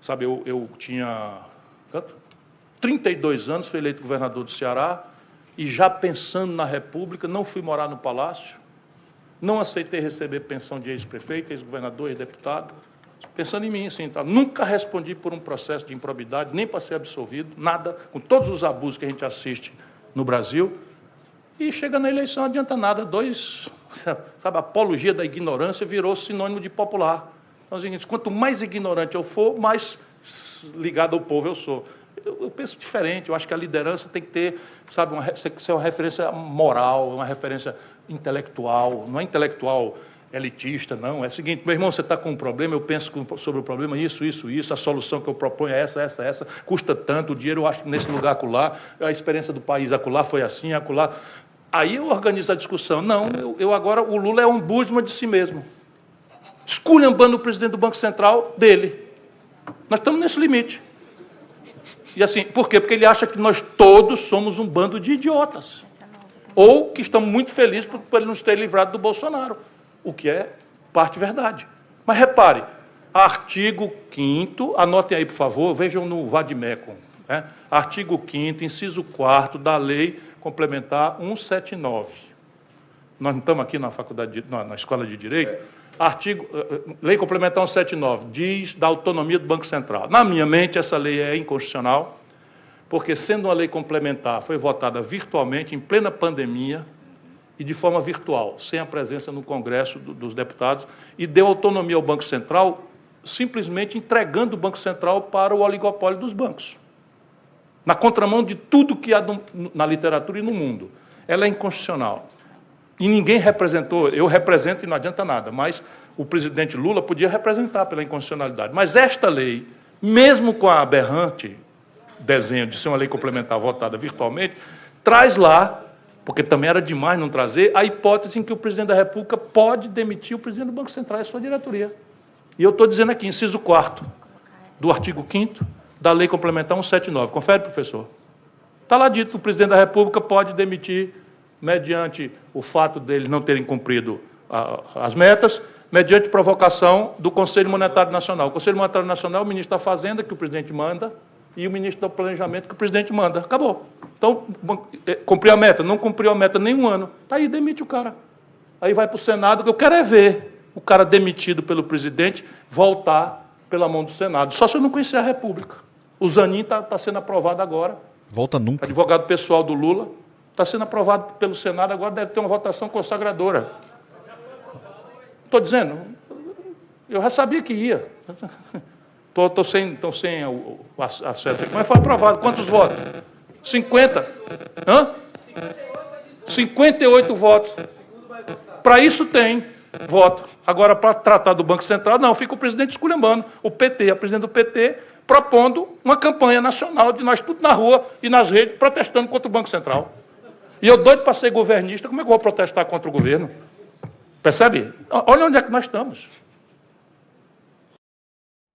Sabe, eu tinha 32 anos, fui eleito governador do Ceará, e já pensando na República, não fui morar no Palácio, não aceitei receber pensão de ex-prefeito, ex-governador, ex-deputado, pensando em mim, assim, tá? Nunca respondi por um processo de improbidade, nem para ser absolvido, nada, com todos os abusos que a gente assiste no Brasil, e chega na eleição, não adianta nada, sabe, a apologia da ignorância virou sinônimo de popular. Então, é o seguinte, quanto mais ignorante eu for, mais ligado ao povo eu sou. Eu penso diferente, eu acho que a liderança tem que ter, sabe, ser uma referência moral, uma referência intelectual, não é intelectual elitista, não. É o seguinte, meu irmão, você está com um problema, eu penso sobre o problema, isso, a solução que eu proponho é essa, custa tanto, o dinheiro eu acho nesse lugar acolá, a experiência do país acolá foi assim, acolá. Aí eu organizo a discussão. Não, agora, o Lula é ombudsman de si mesmo, esculhambando o presidente do Banco Central dele. Nós estamos nesse limite. E assim, por quê? Porque ele acha que nós todos somos um bando de idiotas. Ou que estamos muito felizes por ele nos ter livrado do Bolsonaro, o que é parte verdade. Mas repare, artigo 5º, anotem aí, por favor, vejam no Vadmecum, né? Artigo 5º, inciso 4º da Lei Complementar 179. Nós não estamos aqui na faculdade, na Escola de Direito. Lei Complementar 179 diz da autonomia do Banco Central. Na minha mente, essa lei é inconstitucional, porque, sendo uma lei complementar, foi votada virtualmente, em plena pandemia, e de forma virtual, sem a presença no Congresso dos deputados, e deu autonomia ao Banco Central, simplesmente entregando o Banco Central para o oligopólio dos bancos, na contramão de tudo que há na literatura e no mundo. Ela é inconstitucional. E ninguém representou, eu represento e não adianta nada, mas o presidente Lula podia representar pela inconstitucionalidade. Mas esta lei, mesmo com a aberrante desenho de ser uma lei complementar votada virtualmente, traz lá, porque também era demais não trazer, a hipótese em que o presidente da República pode demitir o presidente do Banco Central e a sua diretoria. E eu estou dizendo aqui, inciso 4º do artigo 5º da Lei Complementar 179. Confere, professor? Está lá dito que o presidente da República pode demitir, mediante o fato deles não terem cumprido as metas, mediante provocação do Conselho Monetário Nacional. O Conselho Monetário Nacional é o ministro da Fazenda, que o presidente manda, e o ministro do Planejamento, que o presidente manda. Acabou. Então, cumpriu a meta? Não cumpriu a meta nem um ano. Está aí, demite o cara. Aí vai para o Senado, que eu quero é ver o cara demitido pelo presidente voltar pela mão do Senado. Só se eu não conhecer a República. O Zanin está sendo aprovado agora. Volta nunca. Advogado pessoal do Lula. Está sendo aprovado pelo Senado, agora deve ter uma votação consagradora. Estou dizendo, eu já sabia que ia. Estou sem acesso aqui. Mas foi aprovado. Quantos votos? 50. Hã? 58 votos. Para isso tem voto. Agora, para tratar do Banco Central, não, fica o presidente esculhambando. O PT, a presidente do PT, propondo uma campanha nacional de nós tudo na rua e nas redes, protestando contra o Banco Central. E eu doido para ser governista, como é que eu vou protestar contra o governo? Percebe? Olha onde é que nós estamos.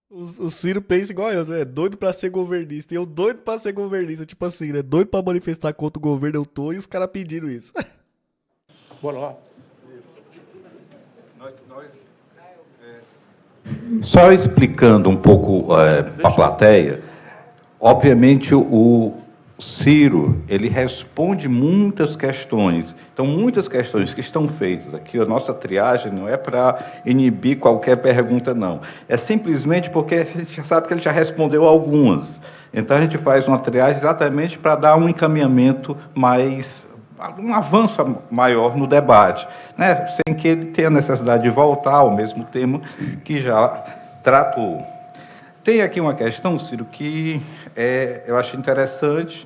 O Ciro pensa igual eu, é doido pra ser governista. E eu doido pra ser governista, tipo assim, né? Doido pra manifestar contra o governo, eu tô, e os caras pedindo isso. Bora lá. Só explicando um pouco para a plateia, obviamente o Ciro, ele responde muitas questões. Então, muitas questões que estão feitas aqui, a nossa triagem não é para inibir qualquer pergunta, não. É simplesmente porque a gente já sabe que ele já respondeu algumas. Então, a gente faz uma triagem exatamente para dar um encaminhamento mais, um avanço maior no debate, né? Sem que ele tenha necessidade de voltar ao mesmo tema que já tratou. Tem aqui uma questão, Ciro, que eu acho interessante,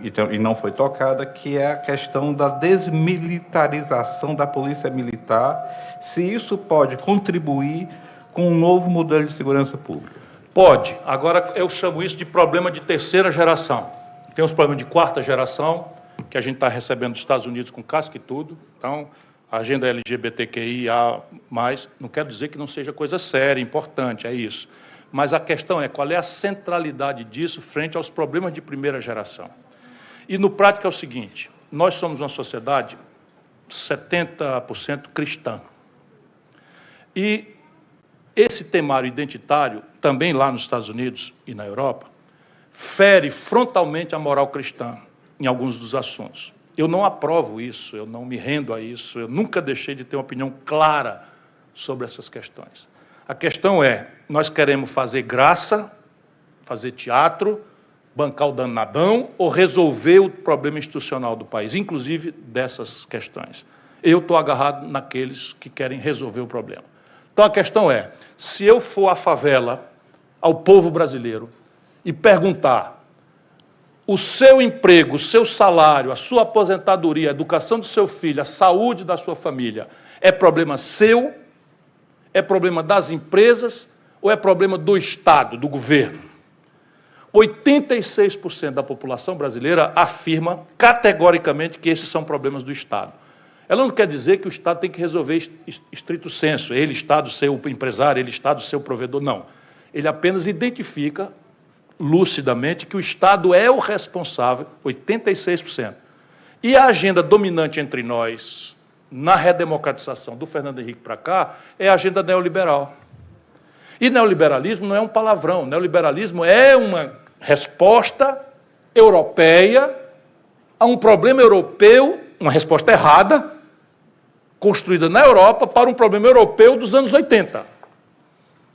e não foi tocada, que é a questão da desmilitarização da Polícia Militar, se isso pode contribuir com um novo modelo de segurança pública. Pode. Agora, eu chamo isso de problema de terceira geração. Tem os problemas de quarta geração, que a gente está recebendo dos Estados Unidos com casca e tudo. Então, a agenda LGBTQIA+, não quer dizer que não seja coisa séria, importante, é isso. Mas a questão é qual é a centralidade disso frente aos problemas de primeira geração. E no prático é o seguinte, nós somos uma sociedade 70% cristã. E esse temário identitário, também lá nos Estados Unidos e na Europa, fere frontalmente a moral cristã em alguns dos assuntos. Eu não aprovo isso, eu não me rendo a isso, eu nunca deixei de ter uma opinião clara sobre essas questões. A questão é, nós queremos fazer graça, fazer teatro, bancar o danadão ou resolver o problema institucional do país, inclusive dessas questões. Eu estou agarrado naqueles que querem resolver o problema. Então a questão é, se eu for à favela, ao povo brasileiro, e perguntar o seu emprego, o seu salário, a sua aposentadoria, a educação do seu filho, a saúde da sua família, é problema seu, é problema das empresas ou é problema do Estado, do governo? 86% da população brasileira afirma categoricamente que esses são problemas do Estado. Ela não quer dizer que o Estado tem que resolver estrito sensu, ele, Estado, ser o empresário, ele, Estado, ser o provedor, não. Ele apenas identifica lucidamente que o Estado é o responsável, 86%. E a agenda dominante entre nós, na redemocratização do Fernando Henrique para cá, é a agenda neoliberal. E neoliberalismo não é um palavrão, neoliberalismo é uma resposta europeia a um problema europeu, uma resposta errada, construída na Europa para um problema europeu dos anos 80.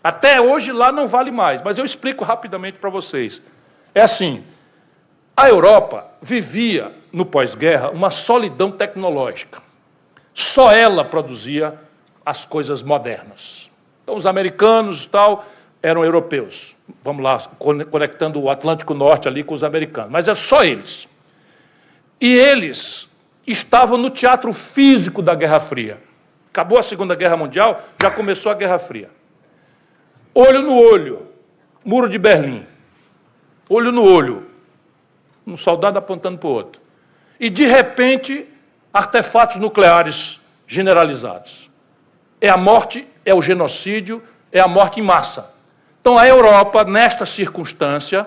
Até hoje lá não vale mais, mas eu explico rapidamente para vocês. É assim, a Europa vivia, no pós-guerra, uma solidão tecnológica. Só ela produzia as coisas modernas. Então, os americanos e tal eram europeus. Vamos lá, conectando o Atlântico Norte ali com os americanos. Mas é só eles. E eles estavam no teatro físico da Guerra Fria. Acabou a Segunda Guerra Mundial, já começou a Guerra Fria. Olho no olho, Muro de Berlim. Olho no olho, um soldado apontando para o outro. E, de repente, artefatos nucleares generalizados. É a morte, é o genocídio, é a morte em massa. Então, a Europa, nesta circunstância,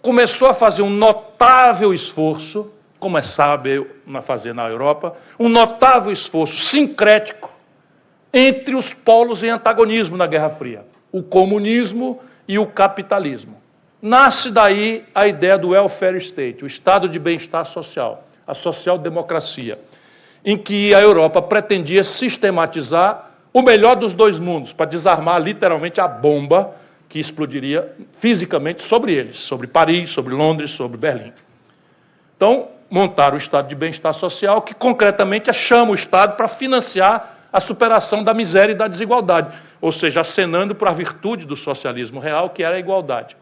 começou a fazer um notável esforço, como é sábio fazer na Europa, um notável esforço sincrético entre os polos em antagonismo na Guerra Fria, o comunismo e o capitalismo. Nasce daí a ideia do welfare state, o estado de bem-estar social, a social-democracia, em que a Europa pretendia sistematizar o melhor dos dois mundos, para desarmar literalmente a bomba que explodiria fisicamente sobre eles, sobre Paris, sobre Londres, sobre Berlim. Então, montaram o estado de bem-estar social, que concretamente chama o Estado para financiar a superação da miséria e da desigualdade, ou seja, acenando para a virtude do socialismo real, que era a igualdade.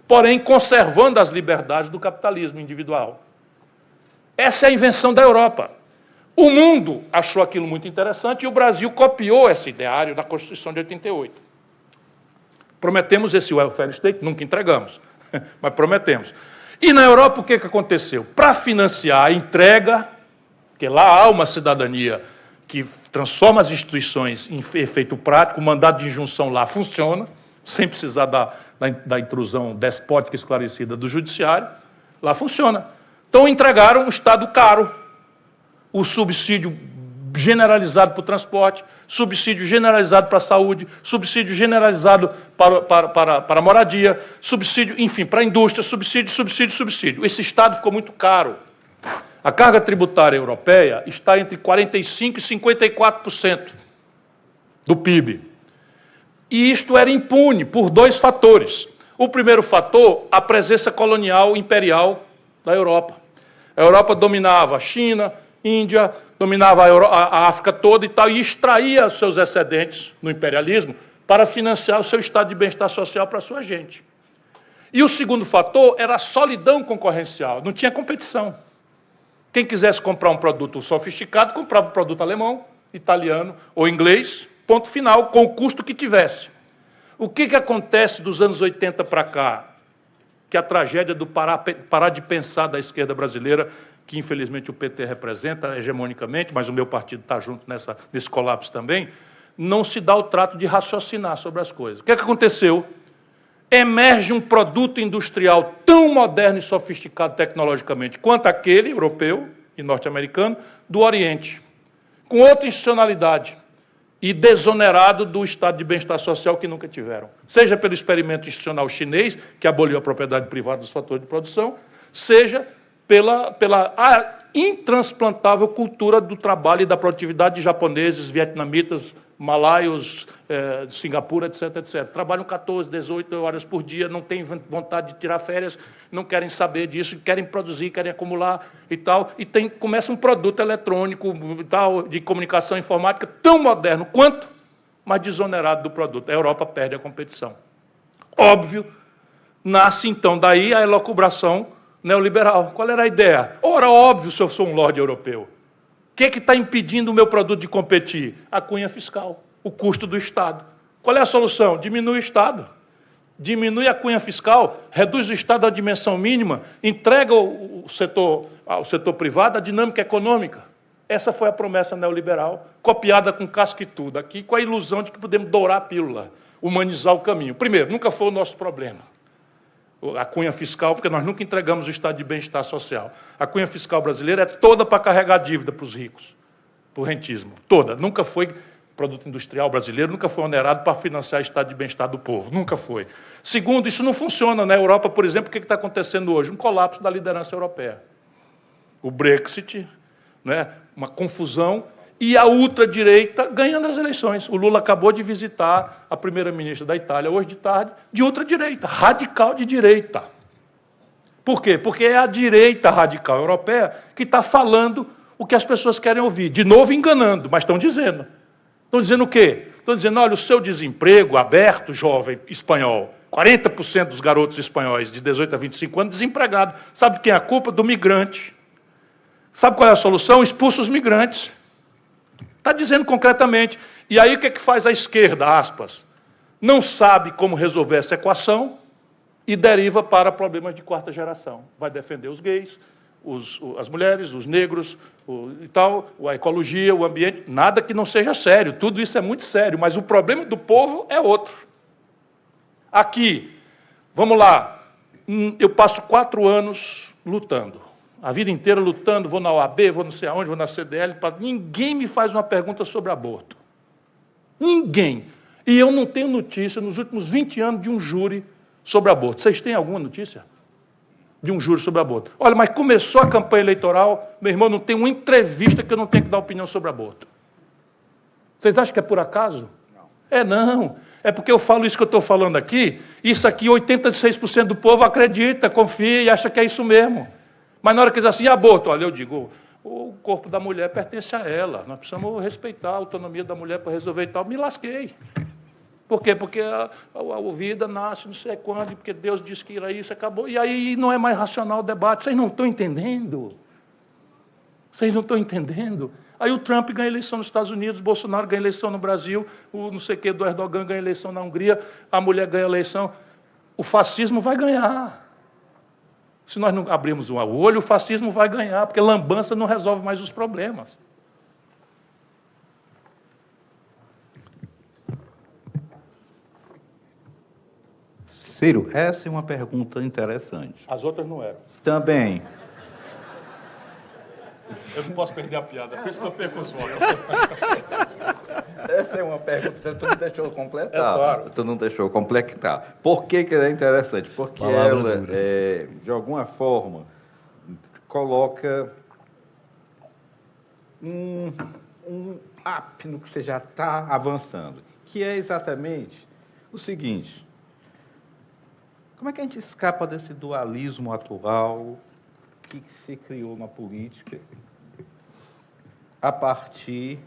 Porém, conservando as liberdades do capitalismo individual. Essa é a invenção da Europa. O mundo achou aquilo muito interessante e o Brasil copiou esse ideário da Constituição de 88. Prometemos esse welfare state, nunca entregamos, mas prometemos. E na Europa o que aconteceu? Para financiar a entrega, porque lá há uma cidadania que transforma as instituições em efeito prático, o mandado de injunção lá funciona, sem precisar da intrusão despótica esclarecida do judiciário, lá funciona. Então entregaram o Estado caro, o subsídio generalizado para o transporte, subsídio generalizado para a saúde, subsídio generalizado para a moradia, subsídio, enfim, para a indústria, subsídio. Esse Estado ficou muito caro. A carga tributária europeia está entre 45% e 54% do PIB. E isto era impune por dois fatores. O primeiro fator, a presença colonial imperial da Europa. A Europa dominava a China, Índia, dominava a África toda e tal, e extraía os seus excedentes no imperialismo para financiar o seu estado de bem-estar social para a sua gente. E o segundo fator era a solidão concorrencial, não tinha competição. Quem quisesse comprar um produto sofisticado, comprava um produto alemão, italiano ou inglês, ponto final, com o custo que tivesse. O que acontece dos anos 80 para cá? Que a tragédia do parar de pensar da esquerda brasileira, que infelizmente o PT representa hegemonicamente, mas o meu partido está junto nesse colapso também, não se dá o trato de raciocinar sobre as coisas. O que aconteceu? Emerge um produto industrial tão moderno e sofisticado tecnologicamente quanto aquele europeu e norte-americano do Oriente, com outra institucionalidade e desonerado do estado de bem-estar social que nunca tiveram. Seja pelo experimento institucional chinês, que aboliu a propriedade privada dos fatores de produção, seja pela intransplantável cultura do trabalho e da produtividade de japoneses, vietnamitas, malaios, de Singapura, etc, etc. Trabalham 14, 18 horas por dia, não têm vontade de tirar férias, não querem saber disso, querem produzir, querem acumular e tal, e começa um produto eletrônico e tal, de comunicação informática tão moderno quanto, mas desonerado do produto. A Europa perde a competição. Óbvio Nasce, então, daí a elucubração neoliberal. Qual era a ideia? Ora, óbvio, se eu sou um lorde europeu. O que está impedindo o meu produto de competir? A cunha fiscal, o custo do Estado. Qual é a solução? Diminui o Estado. Diminui a cunha fiscal, reduz o Estado à dimensão mínima, entrega ao setor privado a dinâmica econômica. Essa foi a promessa neoliberal, copiada com casca e tudo, aqui com a ilusão de que podemos dourar a pílula, humanizar o caminho. Primeiro, nunca foi o nosso problema. A cunha fiscal, porque nós nunca entregamos o estado de bem-estar social. A cunha fiscal brasileira é toda para carregar dívida para os ricos, para o rentismo, toda. Nunca foi, produto industrial brasileiro, nunca foi onerado para financiar o estado de bem-estar do povo, nunca foi. Segundo, isso não funciona. Na Europa, por exemplo, o que está acontecendo hoje? Um colapso da liderança europeia. O Brexit, né? Uma confusão, e a ultradireita ganhando as eleições. O Lula acabou de visitar a primeira-ministra da Itália, hoje de tarde, de ultradireita, radical de direita. Por quê? Porque é a direita radical europeia que está falando o que as pessoas querem ouvir. De novo enganando, mas estão dizendo. Estão dizendo o quê? Estão dizendo, olha, o seu desemprego aberto, jovem espanhol, 40% dos garotos espanhóis de 18 a 25 anos desempregados. Sabe de quem é a culpa? Do migrante. Sabe qual é a solução? Expulsa os migrantes. Está dizendo concretamente. E aí o que é que faz a esquerda, aspas? Não sabe como resolver essa equação e deriva para problemas de quarta geração. Vai defender os gays, as mulheres, os negros, e tal, a ecologia, o ambiente, nada que não seja sério. Tudo isso é muito sério, mas o problema do povo é outro. Aqui, vamos lá, eu passo 4 anos lutando. A vida inteira lutando, vou na OAB, vou não sei aonde, vou na CDL, ninguém me faz uma pergunta sobre aborto. Ninguém. E eu não tenho notícia, nos últimos 20 anos, de um júri sobre aborto. Vocês têm alguma notícia? De um júri sobre aborto. Olha, mas começou a campanha eleitoral, meu irmão, não tem uma entrevista que eu não tenho que dar opinião sobre aborto. Vocês acham que é por acaso? Não. É não. É porque eu falo isso que eu estou falando aqui, isso aqui 86% do povo acredita, confia e acha que é isso mesmo. Mas na hora que diz assim, aborto, olha, eu digo, o corpo da mulher pertence a ela, nós precisamos respeitar a autonomia da mulher para resolver e tal. Me lasquei. Por quê? Porque a vida nasce não sei quando, porque Deus disse que era isso, acabou. E aí não é mais racional o debate. Vocês não estão entendendo. Vocês não estão entendendo. Aí o Trump ganha eleição nos Estados Unidos, o Bolsonaro ganha eleição no Brasil, o não sei o que do Erdogan ganha eleição na Hungria, a mulher ganha eleição. O fascismo vai ganhar. Se nós não abrirmos o olho, o fascismo vai ganhar, porque lambança não resolve mais os problemas. Ciro, essa é uma pergunta interessante. As outras não eram. Também. Eu não posso perder a piada, por isso que eu perco os votos. Essa é uma pergunta, tu não deixou completar. É claro. Tu não deixou completar. Por que ela é interessante? Porque Palavras ela, duras. de alguma forma, coloca um up no que você já está avançando, que é exatamente o seguinte: como é que a gente escapa desse dualismo atual que se criou na política a partir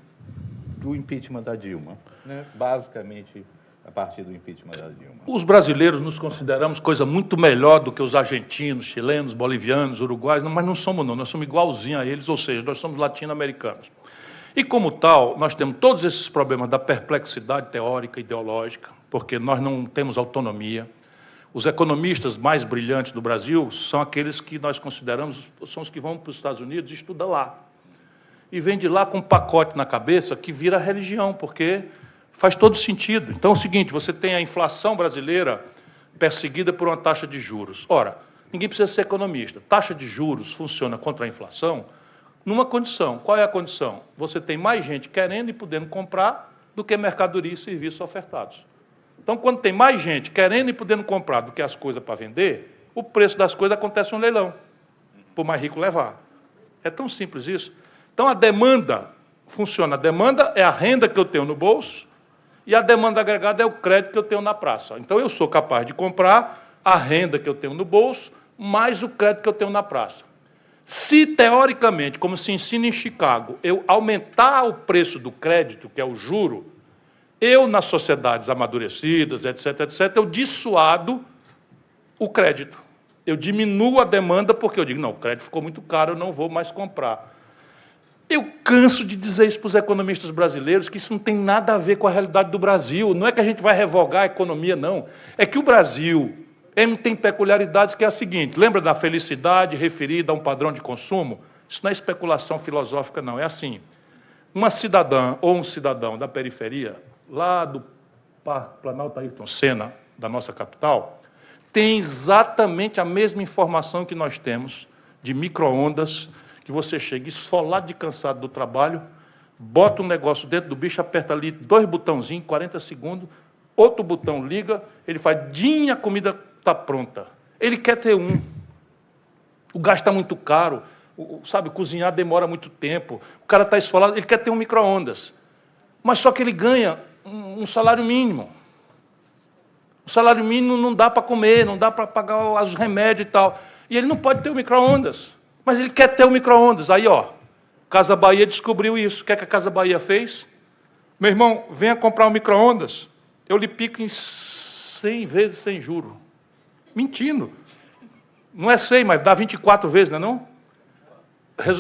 do impeachment da Dilma, né? Basicamente, a partir do impeachment da Dilma. Os brasileiros nos consideramos coisa muito melhor do que os argentinos, chilenos, bolivianos, uruguaios, mas não somos não, nós somos igualzinhos a eles, ou seja, nós somos latino-americanos. E como tal, nós temos todos esses problemas da perplexidade teórica e ideológica, porque nós não temos autonomia. Os economistas mais brilhantes do Brasil são aqueles que nós consideramos, são os que vão para os Estados Unidos e estudam lá. E vem de lá com um pacote na cabeça que vira religião, porque faz todo sentido. Então é o seguinte, você tem a inflação brasileira perseguida por uma taxa de juros. Ora, ninguém precisa ser economista. Taxa de juros funciona contra a inflação numa condição. Qual é a condição? Você tem mais gente querendo e podendo comprar do que mercadoria e serviços ofertados. Então, quando tem mais gente querendo e podendo comprar do que as coisas para vender, o preço das coisas acontece um leilão, para o mais rico levar. É tão simples isso. Então, a demanda funciona. A demanda é a renda que eu tenho no bolso e a demanda agregada é o crédito que eu tenho na praça. Então, eu sou capaz de comprar a renda que eu tenho no bolso mais o crédito que eu tenho na praça. Se, teoricamente, como se ensina em Chicago, eu aumentar o preço do crédito, que é o juro, eu, nas sociedades amadurecidas, etc., eu dissuado o crédito. Eu diminuo a demanda porque eu digo, não, o crédito ficou muito caro, eu não vou mais comprar. Eu canso de dizer isso para os economistas brasileiros, que isso não tem nada a ver com a realidade do Brasil. Não é que a gente vai revogar a economia, não. É que o Brasil tem peculiaridades que é a seguinte, lembra da felicidade referida a um padrão de consumo? Isso não é especulação filosófica, não. É assim, uma cidadã ou um cidadão da periferia, lá do Planalto Ayrton Senna, da nossa capital, tem exatamente a mesma informação que nós temos de micro-ondas, que você chega esfolado de cansado do trabalho, bota um negócio dentro do bicho, aperta ali 2 botãozinhos, 40 segundos, outro botão liga, ele faz, dinha, a comida está pronta. Ele quer ter um. O gás está muito caro, sabe, cozinhar demora muito tempo, o cara está esfolado, ele quer ter um micro-ondas. Mas só que ele ganha um salário mínimo. O salário mínimo não dá para comer, não dá para pagar os remédios e tal. E ele não pode ter o micro-ondas. Mas ele quer ter o micro-ondas. Aí, ó, Casa Bahia descobriu isso. O que é que a Casa Bahia fez? Meu irmão, venha comprar um micro-ondas. Eu lhe pico em 100 vezes sem juro. Mentindo. Não é 100, mas dá 24 vezes, não é não?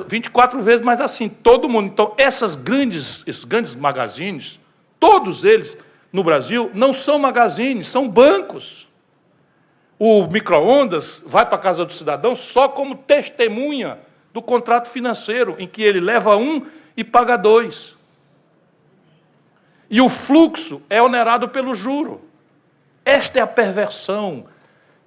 24 vezes, mas assim, todo mundo. Então, esses grandes magazines, todos eles no Brasil, não são magazines, são bancos. O micro-ondas vai para a casa do cidadão só como testemunha do contrato financeiro, em que ele leva um e paga 2. E o fluxo é onerado pelo juro. Esta é a perversão.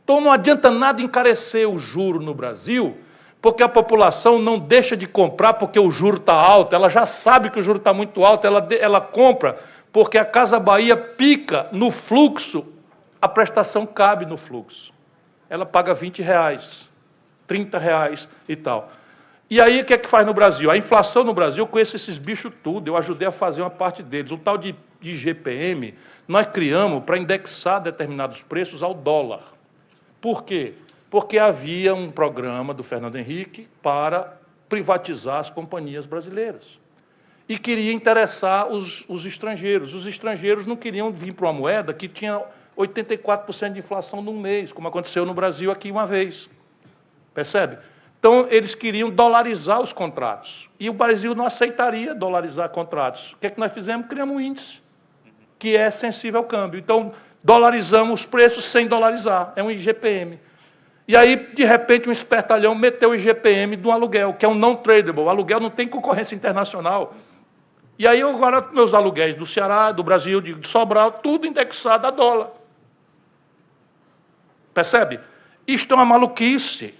Então não adianta nada encarecer o juro no Brasil, porque a população não deixa de comprar porque o juro está alto, ela já sabe que o juro está muito alto, ela compra, porque a Casa Bahia pica no fluxo, a prestação cabe no fluxo. Ela paga R$20, R$30 e tal. E aí o que é que faz no Brasil? A inflação no Brasil, eu conheço esses bichos tudo, eu ajudei a fazer uma parte deles. O tal de IGPM, nós criamos para indexar determinados preços ao dólar. Por quê? Porque havia um programa do Fernando Henrique para privatizar as companhias brasileiras. E queria interessar os estrangeiros. Os estrangeiros não queriam vir para uma moeda que tinha 84% de inflação num mês, como aconteceu no Brasil aqui uma vez. Percebe? Então, eles queriam dolarizar os contratos. E o Brasil não aceitaria dolarizar contratos. O que é que nós fizemos? Criamos um índice, que é sensível ao câmbio. Então, dolarizamos os preços sem dolarizar. É um IGPM. E aí, de repente, um espertalhão meteu o IGPM de um aluguel, que é um non-tradable. O aluguel não tem concorrência internacional. E aí, agora, meus aluguéis do Ceará, do Brasil, de Sobral, tudo indexado a dólar. Percebe? Isto é uma maluquice.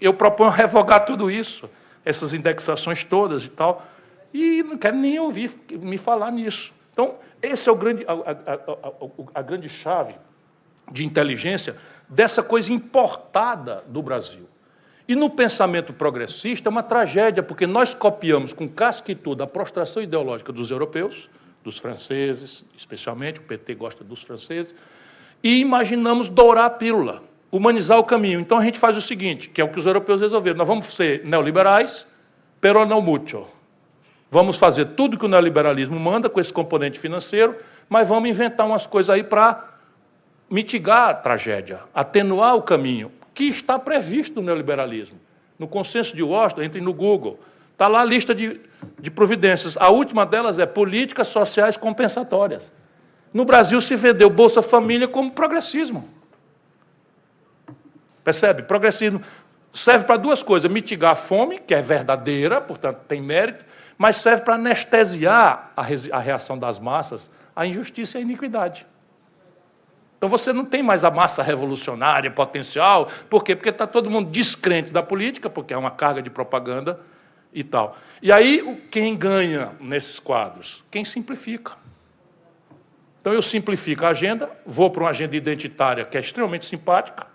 Eu proponho revogar tudo isso, essas indexações todas e tal, e não quero nem ouvir me falar nisso. Então, esse é a grande chave de inteligência dessa coisa importada do Brasil. E no pensamento progressista é uma tragédia, porque nós copiamos com casca e tudo a prostração ideológica dos europeus, dos franceses, especialmente, o PT gosta dos franceses, e imaginamos dourar a pílula, humanizar o caminho. Então a gente faz o seguinte, que é o que os europeus resolveram, nós vamos ser neoliberais, pero não mucho. Vamos fazer tudo que o neoliberalismo manda com esse componente financeiro, mas vamos inventar umas coisas aí para mitigar a tragédia, atenuar o caminho, que está previsto no neoliberalismo. No consenso de Washington, entrem no Google, está lá a lista de providências. A última delas é políticas sociais compensatórias. No Brasil se vendeu Bolsa Família como progressismo. Percebe? Progressismo serve para duas coisas, mitigar a fome, que é verdadeira, portanto tem mérito, mas serve para anestesiar a reação das massas à injustiça e à iniquidade. Então você não tem mais a massa revolucionária, potencial. Por quê? Porque está todo mundo descrente da política, porque é uma carga de propaganda e tal. E aí, quem ganha nesses quadros? Quem simplifica. Então eu simplifico a agenda, vou para uma agenda identitária que é extremamente simpática.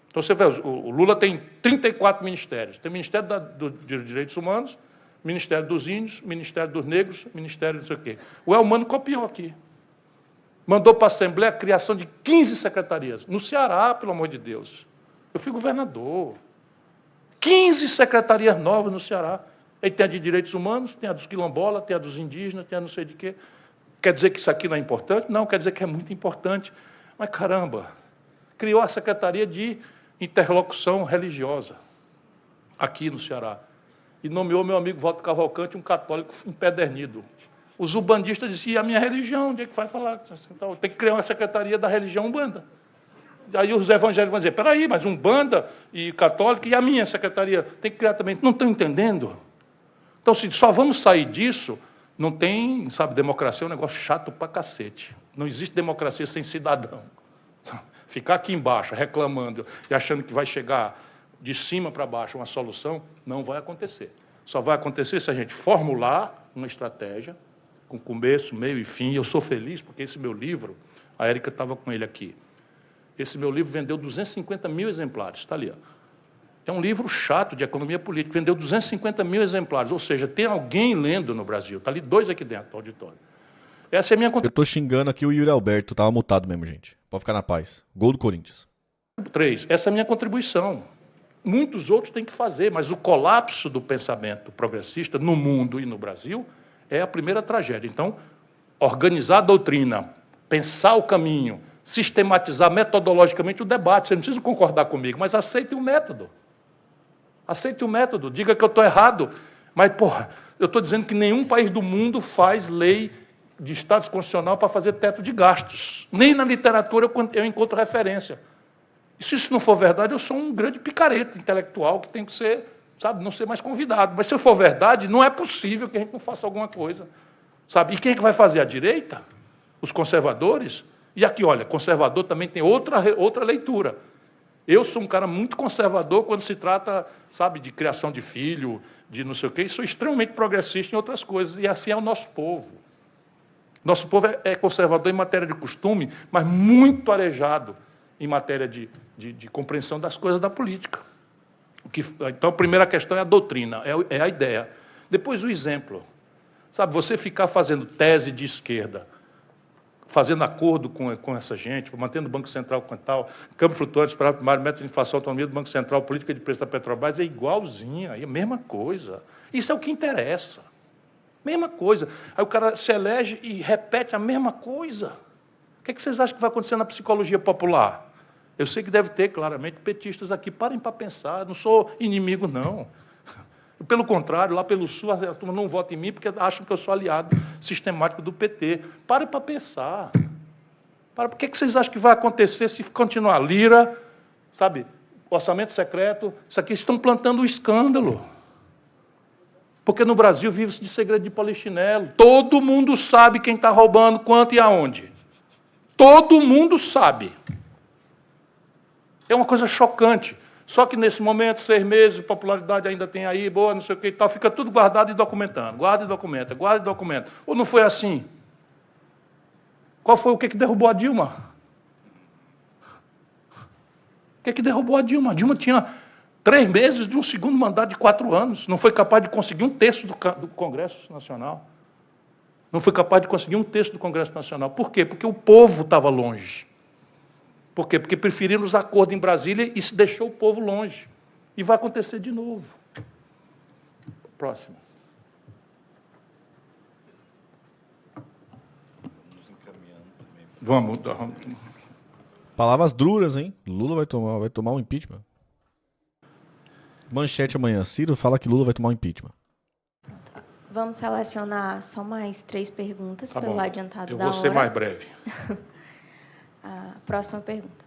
Então você vê, o Lula tem 34 ministérios. Tem Ministério dos Direitos Humanos, Ministério dos Índios, Ministério dos Negros, Ministério não sei o quê. O Elmano copiou aqui. Mandou para a Assembleia a criação de 15 secretarias. No Ceará, pelo amor de Deus. Eu fui governador. 15 secretarias novas no Ceará. Aí tem a de Direitos Humanos, tem a dos quilombolas, tem a dos indígenas, tem a não sei de quê. Quer dizer que isso aqui não é importante? Não, quer dizer que é muito importante. Mas, caramba, Criou a Secretaria de Interlocução Religiosa, aqui no Ceará. E nomeou meu amigo Walter Cavalcante, um católico empedernido. Os umbandistas diziam, e a minha religião, onde é que vai falar? Então, tem que criar uma secretaria da religião umbanda. Aí os evangélicos vão dizer, peraí, mas umbanda e católico, e a minha secretaria tem que criar também. Não estão entendendo? Então, se só vamos sair disso, não tem, sabe, democracia é um negócio chato pra cacete. Não existe democracia sem cidadão. Ficar aqui embaixo reclamando e achando que vai chegar de cima para baixo uma solução, não vai acontecer. Só vai acontecer se a gente formular uma estratégia, com começo, meio e fim. Eu sou feliz porque esse meu livro, a Érica estava com ele aqui, esse meu livro vendeu 250 mil exemplares, está ali. Ó. É um livro chato de economia política, vendeu 250 mil exemplares, ou seja, tem alguém lendo no Brasil, está ali 2 aqui dentro do auditório. Essa é a minha Eu tô xingando aqui o Yuri Alberto, tava mutado mesmo, gente. Pode ficar na paz. Gol do Corinthians. 3. Essa é a minha contribuição. Muitos outros têm que fazer, mas o colapso do pensamento progressista no mundo e no Brasil é a primeira tragédia. Então, organizar a doutrina, pensar o caminho, sistematizar metodologicamente o debate. Você não precisa concordar comigo, mas aceite o método. Aceite o método. Diga que eu estou errado. Mas, porra, eu estou dizendo que nenhum país do mundo faz lei de status constitucional para fazer teto de gastos. Nem na literatura eu encontro referência. E se isso não for verdade, eu sou um grande picareta intelectual que tem que ser, sabe, não ser mais convidado. Mas se for verdade, não é possível que a gente não faça alguma coisa. Sabe? E quem é que vai fazer? A direita? Os conservadores? E aqui, olha, conservador também tem outra leitura. Eu sou um cara muito conservador quando se trata, sabe, de criação de filho, de não sei o quê, e sou extremamente progressista em outras coisas. E assim é o nosso povo. Nosso povo é conservador em matéria de costume, mas muito arejado em matéria de compreensão das coisas da política. Então, a primeira questão é a doutrina, é a ideia. Depois, o exemplo. Sabe, você ficar fazendo tese de esquerda, fazendo acordo com essa gente, mantendo o Banco Central com tal, câmbio flutuante, para primário, método de inflação, autonomia do Banco Central, política de preço da Petrobras, é igualzinha, é a mesma coisa. Isso é o que interessa. Mesma coisa. Aí o cara se elege e repete a mesma coisa. O que vocês acham que vai acontecer na psicologia popular? Eu sei que deve ter, claramente, petistas aqui. Parem para pensar. Não sou inimigo, não. Pelo contrário, lá pelo Sul, a turma não vota em mim porque acham que eu sou aliado sistemático do PT. Parem para pensar. O que vocês acham que vai acontecer se continuar Lira, sabe, orçamento secreto? Isso aqui estão plantando o escândalo. Porque no Brasil vive-se de segredo de polichinelo. Todo mundo sabe quem está roubando, quanto e aonde. Todo mundo sabe. É uma coisa chocante. Só que nesse momento, 6 meses, popularidade ainda tem aí, boa, não sei o que e tal, fica tudo guardado e documentando. Guarda e documenta, guarda e documenta. Ou não foi assim? Qual foi o que derrubou a Dilma? O que derrubou a Dilma? A Dilma tinha 3 meses de um segundo mandato de 4 anos. Não foi capaz de conseguir 1/3 do Congresso Nacional. Não foi capaz de conseguir 1/3 do Congresso Nacional. Por quê? Porque o povo estava longe. Por quê? Porque preferiram os acordos em Brasília e se deixou o povo longe. E vai acontecer de novo. Próximo. Vamos. Palavras duras, hein? Lula vai tomar um impeachment. Manchete amanhã. Ciro fala que Lula vai tomar um impeachment. Vamos selecionar só mais 3 perguntas Tá pelo bom. adiantado da Eu hora. vou ser mais breve. A próxima pergunta.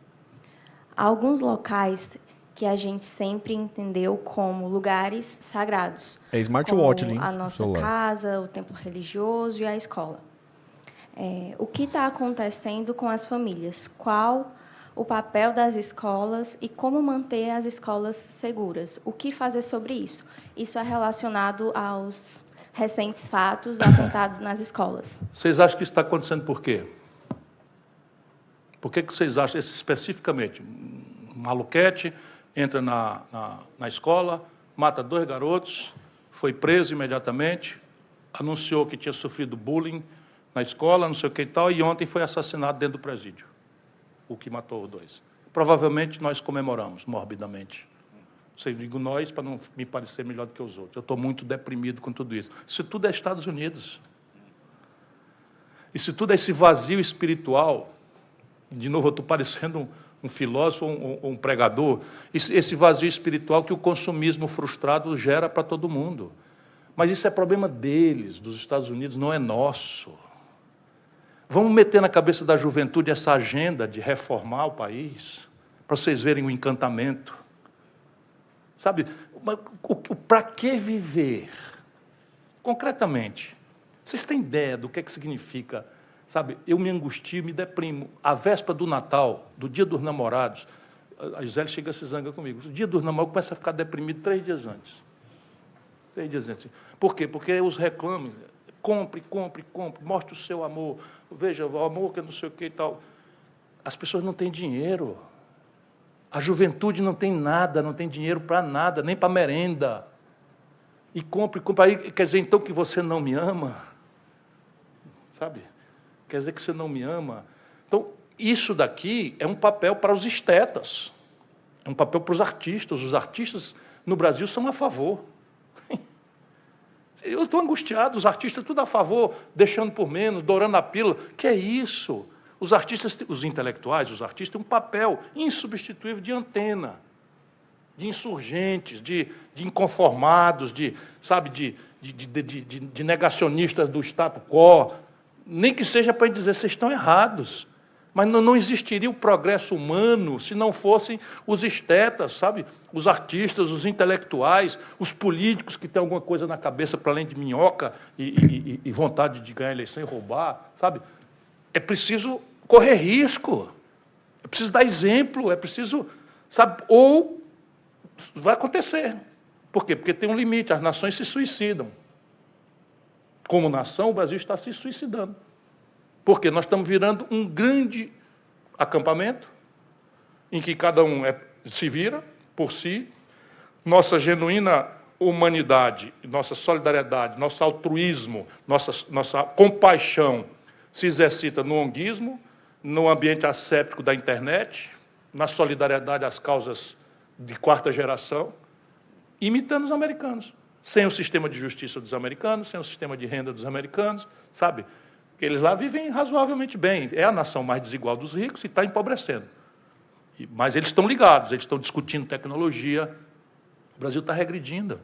Há alguns locais que a gente sempre entendeu como lugares sagrados. É smartwatch como ali, a no nossa celular. casa, o templo religioso e a escola. O que está acontecendo com as famílias? Qual o papel das escolas e como manter as escolas seguras? O que fazer sobre isso? Isso é relacionado aos recentes fatos atentados nas escolas. Vocês acham que isso está acontecendo por quê? Por que vocês acham, especificamente, um maluquete entra na escola, mata 2 garotos, foi preso imediatamente, anunciou que tinha sofrido bullying na escola, não sei o que e tal, e ontem foi assassinado dentro do presídio, o que matou os 2. Provavelmente nós comemoramos morbidamente. Eu digo nós para não me parecer melhor do que os outros. Eu estou muito deprimido com tudo isso. Isso tudo é Estados Unidos. Isso tudo é esse vazio espiritual. De novo, eu estou parecendo um filósofo ou um pregador, esse vazio espiritual que o consumismo frustrado gera para todo mundo. Mas isso é problema deles, dos Estados Unidos, não é nosso. Vamos meter na cabeça da juventude essa agenda de reformar o país, para vocês verem o encantamento. Sabe, para que viver? Concretamente, vocês têm ideia do que significa? Sabe, eu me angustio, me deprimo. A véspera do Natal, do dia dos namorados, a Gisele chega a se zanga comigo. O dia dos namorados começa a ficar deprimido 3 dias antes. 3 dias antes. Por quê? Porque os reclames, compre, compre, compre, mostre o seu amor, veja, o amor que não sei o que e tal. As pessoas não têm dinheiro. A juventude não tem nada, não tem dinheiro para nada, nem para merenda. E compre, compre. Aí, quer dizer, então, que você não me ama? Sabe? Quer dizer que você não me ama? Então, isso daqui é um papel para os estetas. É um papel para os artistas. Os artistas no Brasil são a favor. Eu estou angustiado, os artistas tudo a favor, deixando por menos, dourando a pílula. Que é isso? Os artistas, os intelectuais, os artistas têm um papel insubstituível de antena, de insurgentes, de inconformados, de negacionistas do status quo. Nem que seja para dizer, vocês estão errados. Mas não existiria o progresso humano se não fossem os estetas, sabe? Os artistas, os intelectuais, os políticos que têm alguma coisa na cabeça para além de minhoca e vontade de ganhar a eleição e roubar, sabe? É preciso correr risco, é preciso dar exemplo, é preciso, sabe? Ou vai acontecer. Por quê? Porque tem um limite, as nações se suicidam. Como nação, o Brasil está se suicidando. Porque nós estamos virando um grande acampamento, em que cada um se vira por si, nossa genuína humanidade, nossa solidariedade, nosso altruísmo, nossa compaixão se exercita no onguismo, no ambiente asséptico da internet, na solidariedade às causas de 4ª geração, imitando os americanos. Sem o sistema de justiça dos americanos, sem o sistema de renda dos americanos, sabe? Porque eles lá vivem razoavelmente bem. É a nação mais desigual dos ricos e está empobrecendo. Mas eles estão ligados, eles estão discutindo tecnologia. O Brasil está regredindo.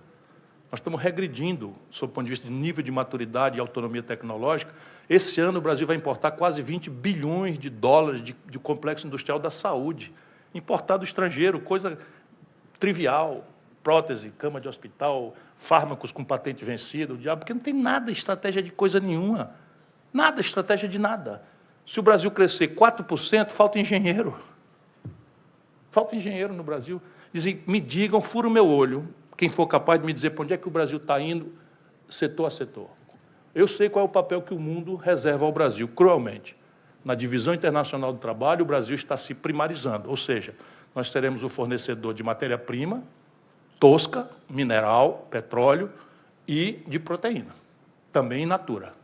Nós estamos regredindo, sob o ponto de vista de nível de maturidade e autonomia tecnológica. Esse ano o Brasil vai importar quase 20 bilhões de dólares de complexo industrial da saúde. Importar do estrangeiro, coisa trivial. Prótese, cama de hospital, fármacos com patente vencida, o diabo, porque não tem nada, estratégia de coisa nenhuma. Nada, estratégia de nada. Se o Brasil crescer 4%, falta engenheiro. Falta engenheiro no Brasil. Dizem, me digam, fura o meu olho, quem for capaz de me dizer para onde é que o Brasil está indo, setor a setor. Eu sei qual é o papel que o mundo reserva ao Brasil, cruelmente. Na divisão internacional do trabalho, o Brasil está se primarizando, ou seja, nós seremos o fornecedor de matéria-prima, tosca, mineral, petróleo e de proteína, também in natura.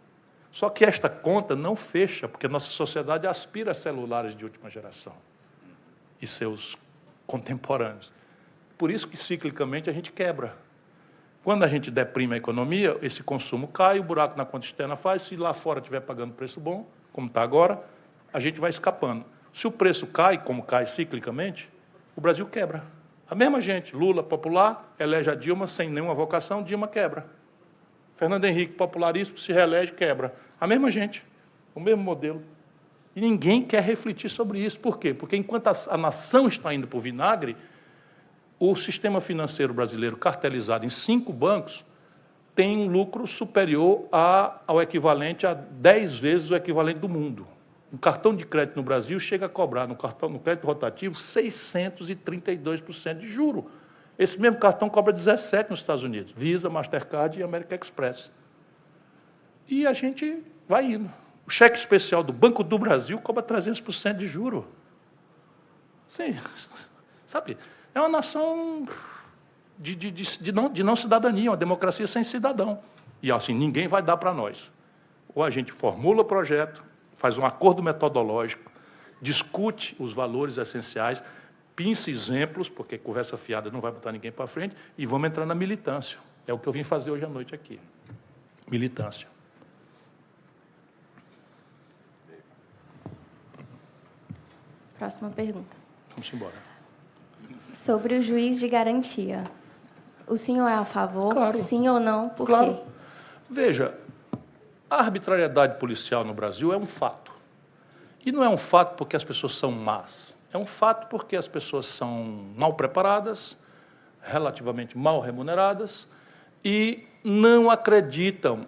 Só que esta conta não fecha, porque nossa sociedade aspira a celulares de última geração e seus contemporâneos. Por isso que, ciclicamente, a gente quebra. Quando a gente deprime a economia, esse consumo cai, o buraco na conta externa faz, se lá fora estiver pagando preço bom, como está agora, a gente vai escapando. Se o preço cai, como cai ciclicamente, o Brasil quebra. A mesma gente, Lula, popular, elege a Dilma sem nenhuma vocação, Dilma quebra. Fernando Henrique, popularíssimo, se reelege, quebra. A mesma gente, o mesmo modelo. E ninguém quer refletir sobre isso. Por quê? Porque enquanto a nação está indo para o vinagre, o sistema financeiro brasileiro, cartelizado em 5 bancos, tem um lucro superior ao equivalente a 10 vezes o equivalente do mundo. Um cartão de crédito no Brasil chega a cobrar, no crédito rotativo, 632% de juro. Esse mesmo cartão cobra 17% nos Estados Unidos. Visa, Mastercard e American Express. E a gente vai indo. O cheque especial do Banco do Brasil cobra 300% de juro. Sim, sabe? É uma nação de não cidadania, uma democracia sem cidadão. E assim, ninguém vai dar para nós. Ou a gente formula o projeto, faz um acordo metodológico, discute os valores essenciais, pinça exemplos, porque conversa fiada não vai botar ninguém para frente, e vamos entrar na militância. É o que eu vim fazer hoje à noite aqui. Militância. Próxima pergunta. Vamos embora. Sobre o juiz de garantia. O senhor é a favor? Claro. Sim ou não? Por Claro. quê? Veja, a arbitrariedade policial no Brasil é um fato. E não é um fato porque as pessoas são más. É um fato porque as pessoas são mal preparadas, relativamente mal remuneradas e não acreditam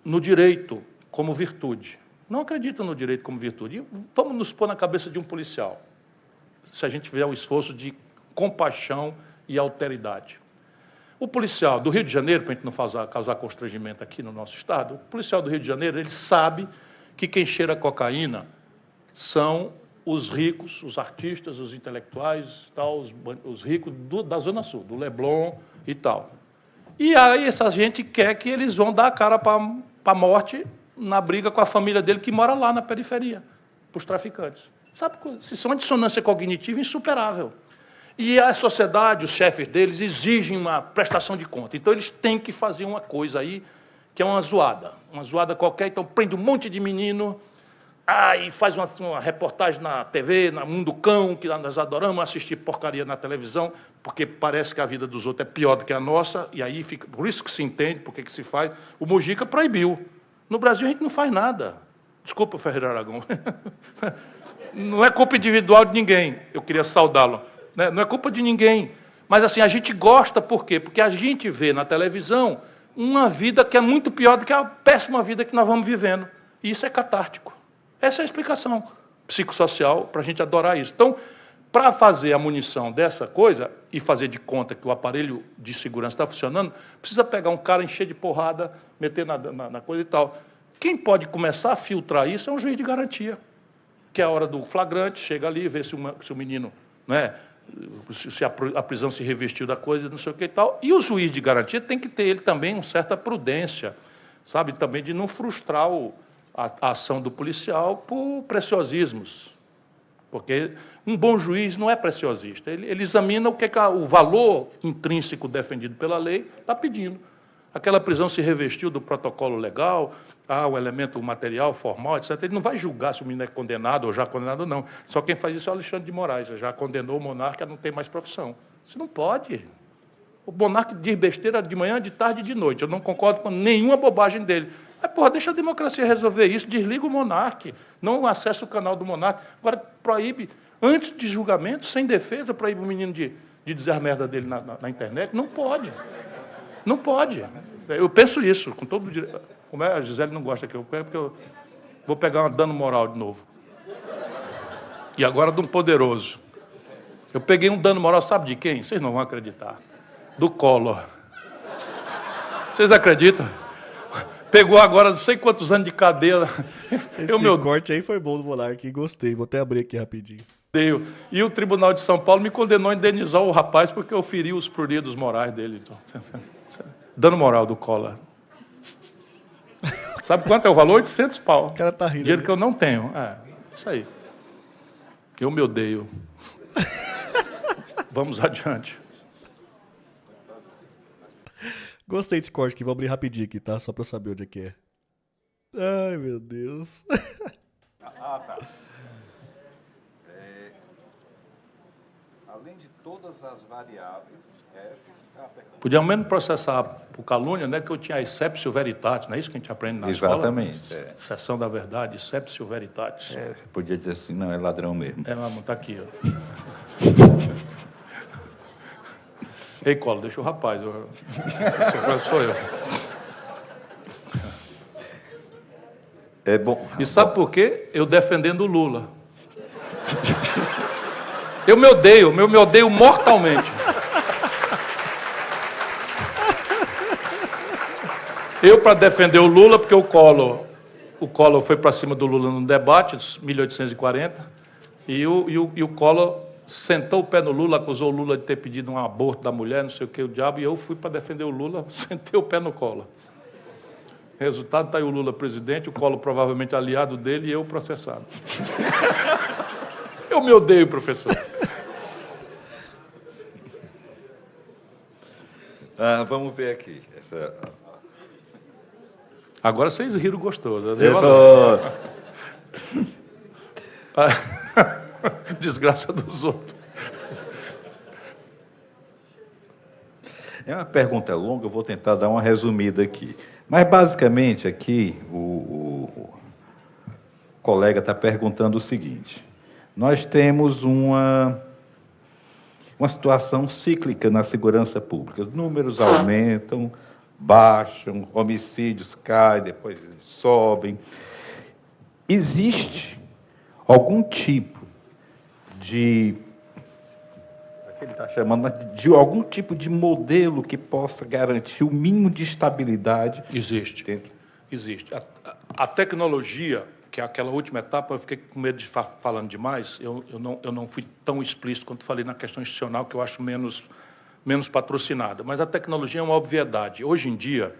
no direito como virtude. Não acreditam no direito como virtude. E vamos nos pôr na cabeça de um policial, se a gente tiver um esforço de compaixão e alteridade. O policial do Rio de Janeiro, para a gente não causar constrangimento aqui no nosso estado, o policial do Rio de Janeiro, ele sabe que quem cheira cocaína são os ricos, os artistas, os intelectuais, tal, os ricos da Zona Sul, do Leblon e tal. E aí essa gente quer que eles vão dar a cara para a morte na briga com a família dele que mora lá na periferia, para os traficantes. Sabe, isso é uma dissonância cognitiva insuperável. E a sociedade, os chefes deles, exigem uma prestação de conta. Então, eles têm que fazer uma coisa aí, que é uma zoada qualquer. Então, prende um monte de menino, e faz uma reportagem na TV, na Mundo Cão, que nós adoramos assistir porcaria na televisão, porque parece que a vida dos outros é pior do que a nossa, e aí fica, por isso que se entende, por que se faz. O Mujica proibiu. No Brasil, a gente não faz nada. Desculpa, Ferreira Aragão. Não é culpa individual de ninguém. Eu queria saudá-lo. Não é culpa de ninguém. Mas, assim, a gente gosta, por quê? Porque a gente vê na televisão uma vida que é muito pior do que a péssima vida que nós vamos vivendo. E isso é catártico. Essa é a explicação psicossocial para a gente adorar isso. Então, para fazer a munição dessa coisa e fazer de conta que o aparelho de segurança está funcionando, precisa pegar um cara, encher de porrada, meter na coisa e tal. Quem pode começar a filtrar isso é um juiz de garantia, que é a hora do flagrante, chega ali, vê se o menino, né, se a prisão se revestiu da coisa, não sei o que e tal. E o juiz de garantia tem que ter ele também uma certa prudência, sabe, também de não frustrar a ação do policial por preciosismos. Porque um bom juiz não é preciosista. Ele examina o que o valor intrínseco defendido pela lei está pedindo. Aquela prisão se revestiu do protocolo legal, o elemento material, formal, etc. Ele não vai julgar se o menino é condenado ou já condenado ou não. Só quem faz isso é o Alexandre de Moraes. Já condenou o monarca, não tem mais profissão. Isso não pode. O monarca diz besteira de manhã, de tarde e de noite. Eu não concordo com nenhuma bobagem dele. Mas, porra, deixa a democracia resolver isso. Desliga o monarca. Não acessa o canal do monarca. Agora, proíbe, antes de julgamento, sem defesa, proíbe o menino de dizer a merda dele na internet. Não pode. Não pode. Eu penso isso, com todo o direito. Como é? A Gisele não gosta que eu pego, porque eu vou pegar um dano moral de novo. E agora de um poderoso. Eu peguei um dano moral, sabe de quem? Vocês não vão acreditar. Do Collor. Vocês acreditam? Pegou agora não sei quantos anos de cadeia. Esse corte aí foi bom do Monark, gostei. Vou até abrir aqui rapidinho. E o Tribunal de São Paulo me condenou a indenizar o rapaz porque eu feri os pruridos morais dele. Então, dano moral do Collor. Sabe quanto é o valor? 800 pau. O cara tá rindo. Dinheiro que eu não tenho. Isso aí. Eu me odeio. Vamos adiante. Gostei desse corte aqui, vou abrir rapidinho aqui, tá? Só pra eu saber onde é que é. Ai, meu Deus. Tá. Além de todas as variáveis, Podia ao menos processar por calúnia, né? Que eu tinha exceptio veritatis, não é isso que a gente aprende na escola? Exatamente. Sessão da verdade, exceptio veritatis. Você podia dizer assim, não, é ladrão mesmo. Mas tá aqui, ó. Ei, Collor, deixa o rapaz. Sou eu. É bom. E sabe por quê? Eu defendendo o Lula. Eu me odeio mortalmente. Eu para defender o Lula, porque o Collor foi para cima do Lula no debate, 1840, e o Collor sentou o pé no Lula, acusou o Lula de ter pedido um aborto da mulher, não sei o que, o diabo, e eu fui para defender o Lula, sentei o pé no Collor. Resultado, está aí o Lula presidente, o Collor provavelmente aliado dele e eu processado. Eu me odeio, professor. Vamos ver aqui. Agora vocês riram gostoso. Desgraça dos outros. É uma pergunta longa, eu vou tentar dar uma resumida aqui. Mas, basicamente, aqui, o colega está perguntando o seguinte: nós temos uma situação cíclica na segurança pública. Os números aumentam, baixam, homicídios caem, depois sobem. Existe algum tipo de... ele está chamando de algum tipo de modelo que possa garantir o mínimo de estabilidade? Existe. Dentro. Existe. A tecnologia, que é aquela última etapa, eu fiquei com medo de estar falando demais, eu não fui tão explícito quanto falei na questão institucional, que eu acho menos patrocinada. Mas a tecnologia é uma obviedade. Hoje em dia,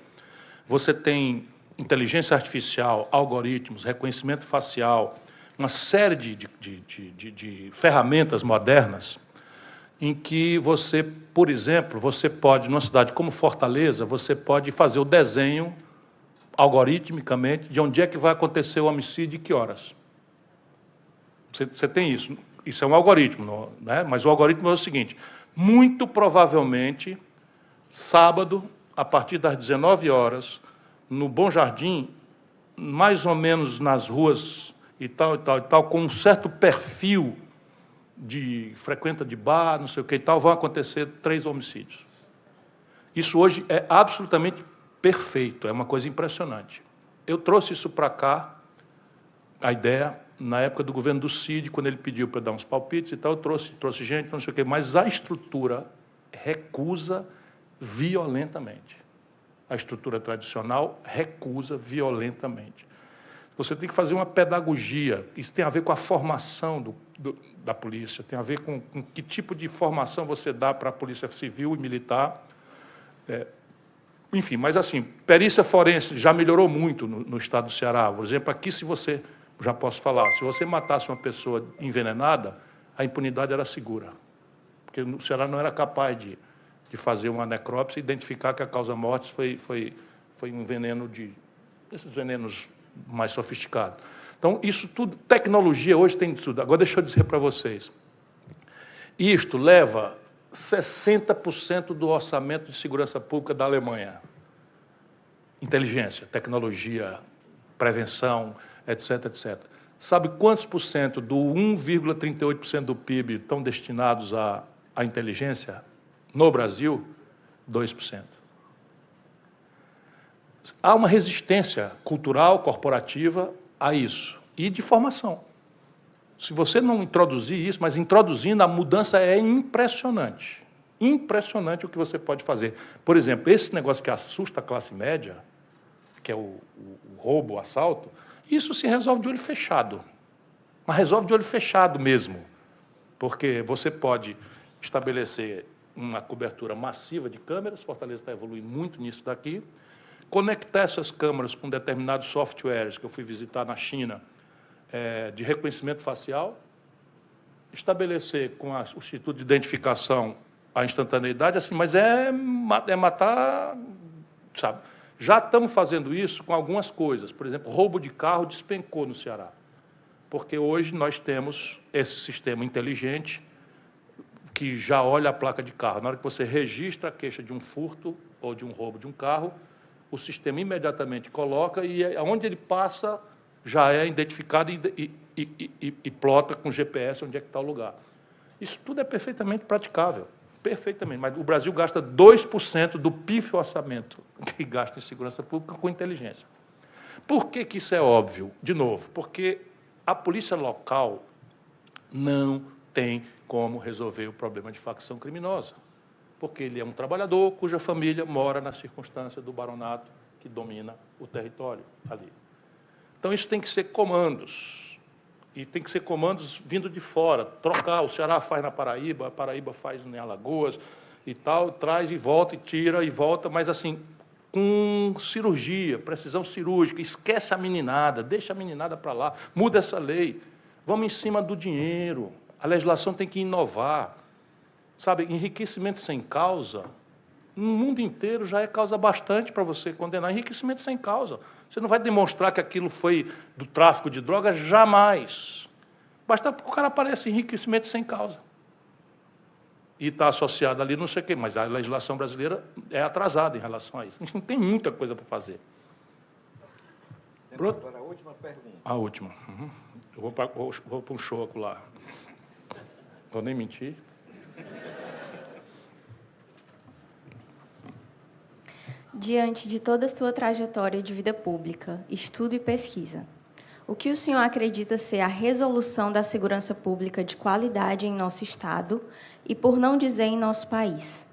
você tem inteligência artificial, algoritmos, reconhecimento facial, uma série de ferramentas modernas em que você, por exemplo, você pode, numa cidade como Fortaleza, você pode fazer o desenho algoritmicamente de onde é que vai acontecer o homicídio e que horas. Você tem isso. Isso é um algoritmo, né? Mas o algoritmo é o seguinte: muito provavelmente, sábado, a partir das 19 horas, no Bom Jardim, mais ou menos nas ruas e tal, com um certo perfil de frequenta de bar, não sei o que e tal, vão acontecer 3 homicídios. Isso hoje é absolutamente perfeito, é uma coisa impressionante. Eu trouxe isso para cá, a ideia, na época do governo do Cid, quando ele pediu para dar uns palpites e tal, eu trouxe gente, não sei o que, mas a estrutura recusa violentamente. A estrutura tradicional recusa violentamente. Você tem que fazer uma pedagogia, isso tem a ver com a formação da polícia, tem a ver com que tipo de formação você dá para a polícia civil e militar. Enfim, mas assim, perícia forense já melhorou muito no estado do Ceará. Por exemplo, aqui, se você, já posso falar, se você matasse uma pessoa envenenada, a impunidade era segura. Porque o Ceará não era capaz de fazer uma necrópsia e identificar que a causa-morte foi um veneno esses venenos mais sofisticados. Então, isso tudo, tecnologia hoje tem tudo. Agora, deixa eu dizer para vocês, isto leva 60% do orçamento de segurança pública da Alemanha. Inteligência, tecnologia, prevenção, etc, etc. Sabe quantos por cento do 1,38% do PIB estão destinados à inteligência? No Brasil, 2%. Há uma resistência cultural, corporativa a isso, e de formação. Se você não introduzir isso, mas introduzindo, a mudança é impressionante. Impressionante o que você pode fazer. Por exemplo, esse negócio que assusta a classe média, que é o roubo, o assalto, isso se resolve de olho fechado. Mas resolve de olho fechado mesmo. Porque você pode estabelecer uma cobertura massiva de câmeras, Fortaleza está evoluindo muito nisso daqui, conectar essas câmeras com determinados softwares que eu fui visitar na China, de reconhecimento facial, estabelecer com o Instituto de Identificação a instantaneidade, assim, mas é matar, sabe? Já estamos fazendo isso com algumas coisas. Por exemplo, roubo de carro despencou no Ceará, porque hoje nós temos esse sistema inteligente que já olha a placa de carro. Na hora que você registra a queixa de um furto ou de um roubo de um carro, o sistema imediatamente coloca e onde ele passa já é identificado e plota com GPS onde é que está o lugar. Isso tudo é perfeitamente praticável, perfeitamente. Mas o Brasil gasta 2% do pífio orçamento que gasta em segurança pública com inteligência. Por que isso é óbvio? De novo, porque a polícia local não tem como resolver o problema de facção criminosa, porque ele é um trabalhador cuja família mora na circunstância do baronato que domina o território ali. Então, isso tem que ser comandos, e tem que ser comandos vindo de fora, trocar. O Ceará faz na Paraíba, a Paraíba faz em Alagoas e tal, traz e volta, e tira e volta, mas assim, com cirurgia, precisão cirúrgica, esquece a meninada, deixa a meninada para lá, muda essa lei, vamos em cima do dinheiro, a legislação tem que inovar, sabe, enriquecimento sem causa, no mundo inteiro já é causa bastante para você condenar, enriquecimento sem causa. Você não vai demonstrar que aquilo foi do tráfico de drogas, jamais. Basta que o cara apareça enriquecimento sem causa. e está associado ali não sei o quê, mas a legislação brasileira é atrasada em relação a isso. A gente não tem muita coisa para fazer. Pronto? Agora a última pergunta. A última. Uhum. Eu vou para um show lá. Vou nem mentir. Diante de toda a sua trajetória de vida pública, estudo e pesquisa, o que o senhor acredita ser a resolução da segurança pública de qualidade em nosso Estado e, por não dizer, em nosso país?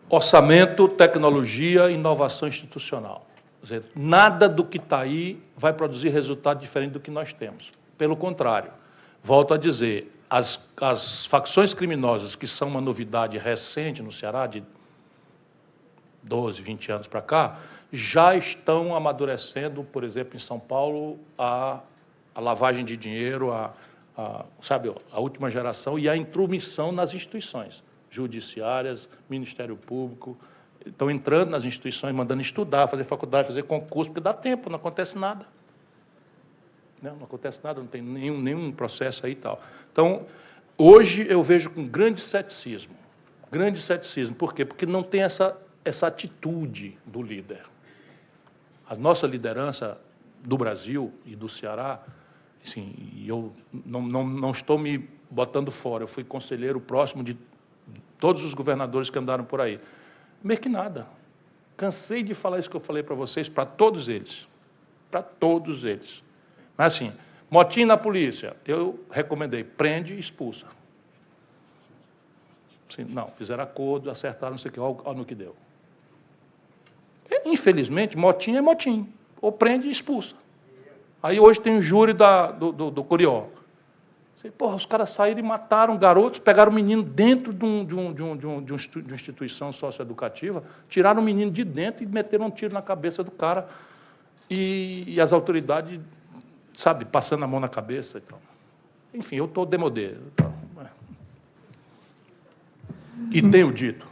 Orçamento, tecnologia, inovação institucional. Quer dizer, nada do que está aí vai produzir resultado diferente do que nós temos. Pelo contrário, volto a dizer, as facções criminosas, que são uma novidade recente no Ceará, de 12, 20 anos para cá, já estão amadurecendo, por exemplo, em São Paulo, a lavagem de dinheiro, sabe, a última geração e a intromissão nas instituições judiciárias, Ministério Público, estão entrando nas instituições, mandando estudar, fazer faculdade, fazer concurso, porque dá tempo, não acontece nada. Não acontece nada, não tem nenhum processo aí e tal. Então, hoje eu vejo com grande ceticismo. Grande ceticismo. Por quê? Porque não tem essa atitude do líder. A nossa liderança do Brasil e do Ceará, assim, e eu não estou me botando fora, eu fui conselheiro próximo de todos os governadores que andaram por aí. Meio que nada. Cansei de falar isso que eu falei para vocês, para todos eles. Para todos eles. Mas assim, motim na polícia, eu recomendei, prende e expulsa. Assim, não, fizeram acordo, acertaram, não sei o que, olha no que deu. Infelizmente, motim é motim. Ou prende e expulsa. Aí hoje tem o júri do Curió. Porra, os caras saíram e mataram garotos, pegaram o menino dentro de uma instituição socioeducativa, tiraram o menino de dentro e meteram um tiro na cabeça do cara. E as autoridades, sabe, passando a mão na cabeça e tal. Enfim, eu estou demodê. E tenho dito.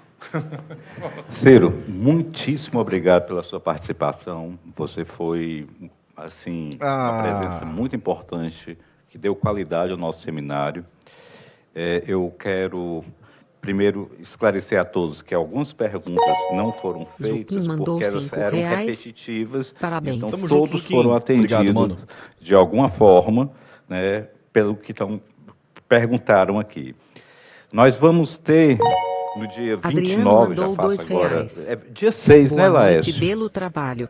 Ciro, muitíssimo obrigado pela sua participação. Você foi, assim, uma presença muito importante, que deu qualidade ao nosso seminário. Eu quero, primeiro, esclarecer a todos que algumas perguntas não foram feitas porque elas eram repetitivas. Parabéns. Então, Tamo todos junto, foram atendidos. Obrigado, de alguma forma, né, pelo que perguntaram aqui. Nós vamos ter, no dia 29, Adriano mandou já faço agora, R$2. dia 6, Boa né, noite, Laércio? belo trabalho.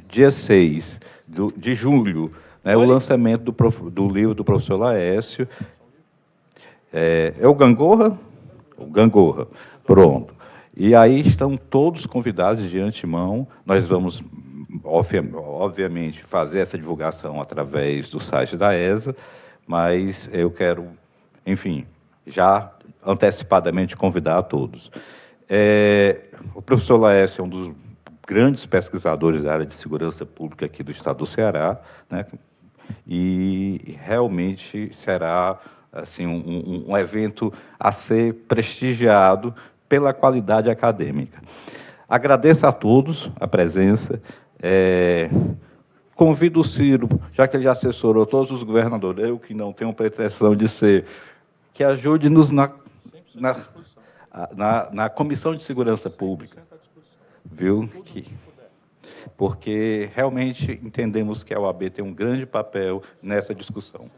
Dia 6 de julho, né, o lançamento do livro do professor Laércio. É o Gangorra? O Gangorra, pronto. E aí estão todos convidados de antemão. Nós vamos, obviamente, fazer essa divulgação através do site da ESA, mas eu quero, enfim, já antecipadamente convidar a todos. O professor Laércio é um dos grandes pesquisadores da área de segurança pública aqui do estado do Ceará, né? E realmente será assim, um evento a ser prestigiado pela qualidade acadêmica. Agradeço a todos a presença. Convido o Ciro, já que ele já assessorou todos os governadores, eu que não tenho pretensão de ser, que ajude-nos na Comissão de Segurança Pública, viu? Porque realmente entendemos que a OAB tem um grande papel nessa discussão.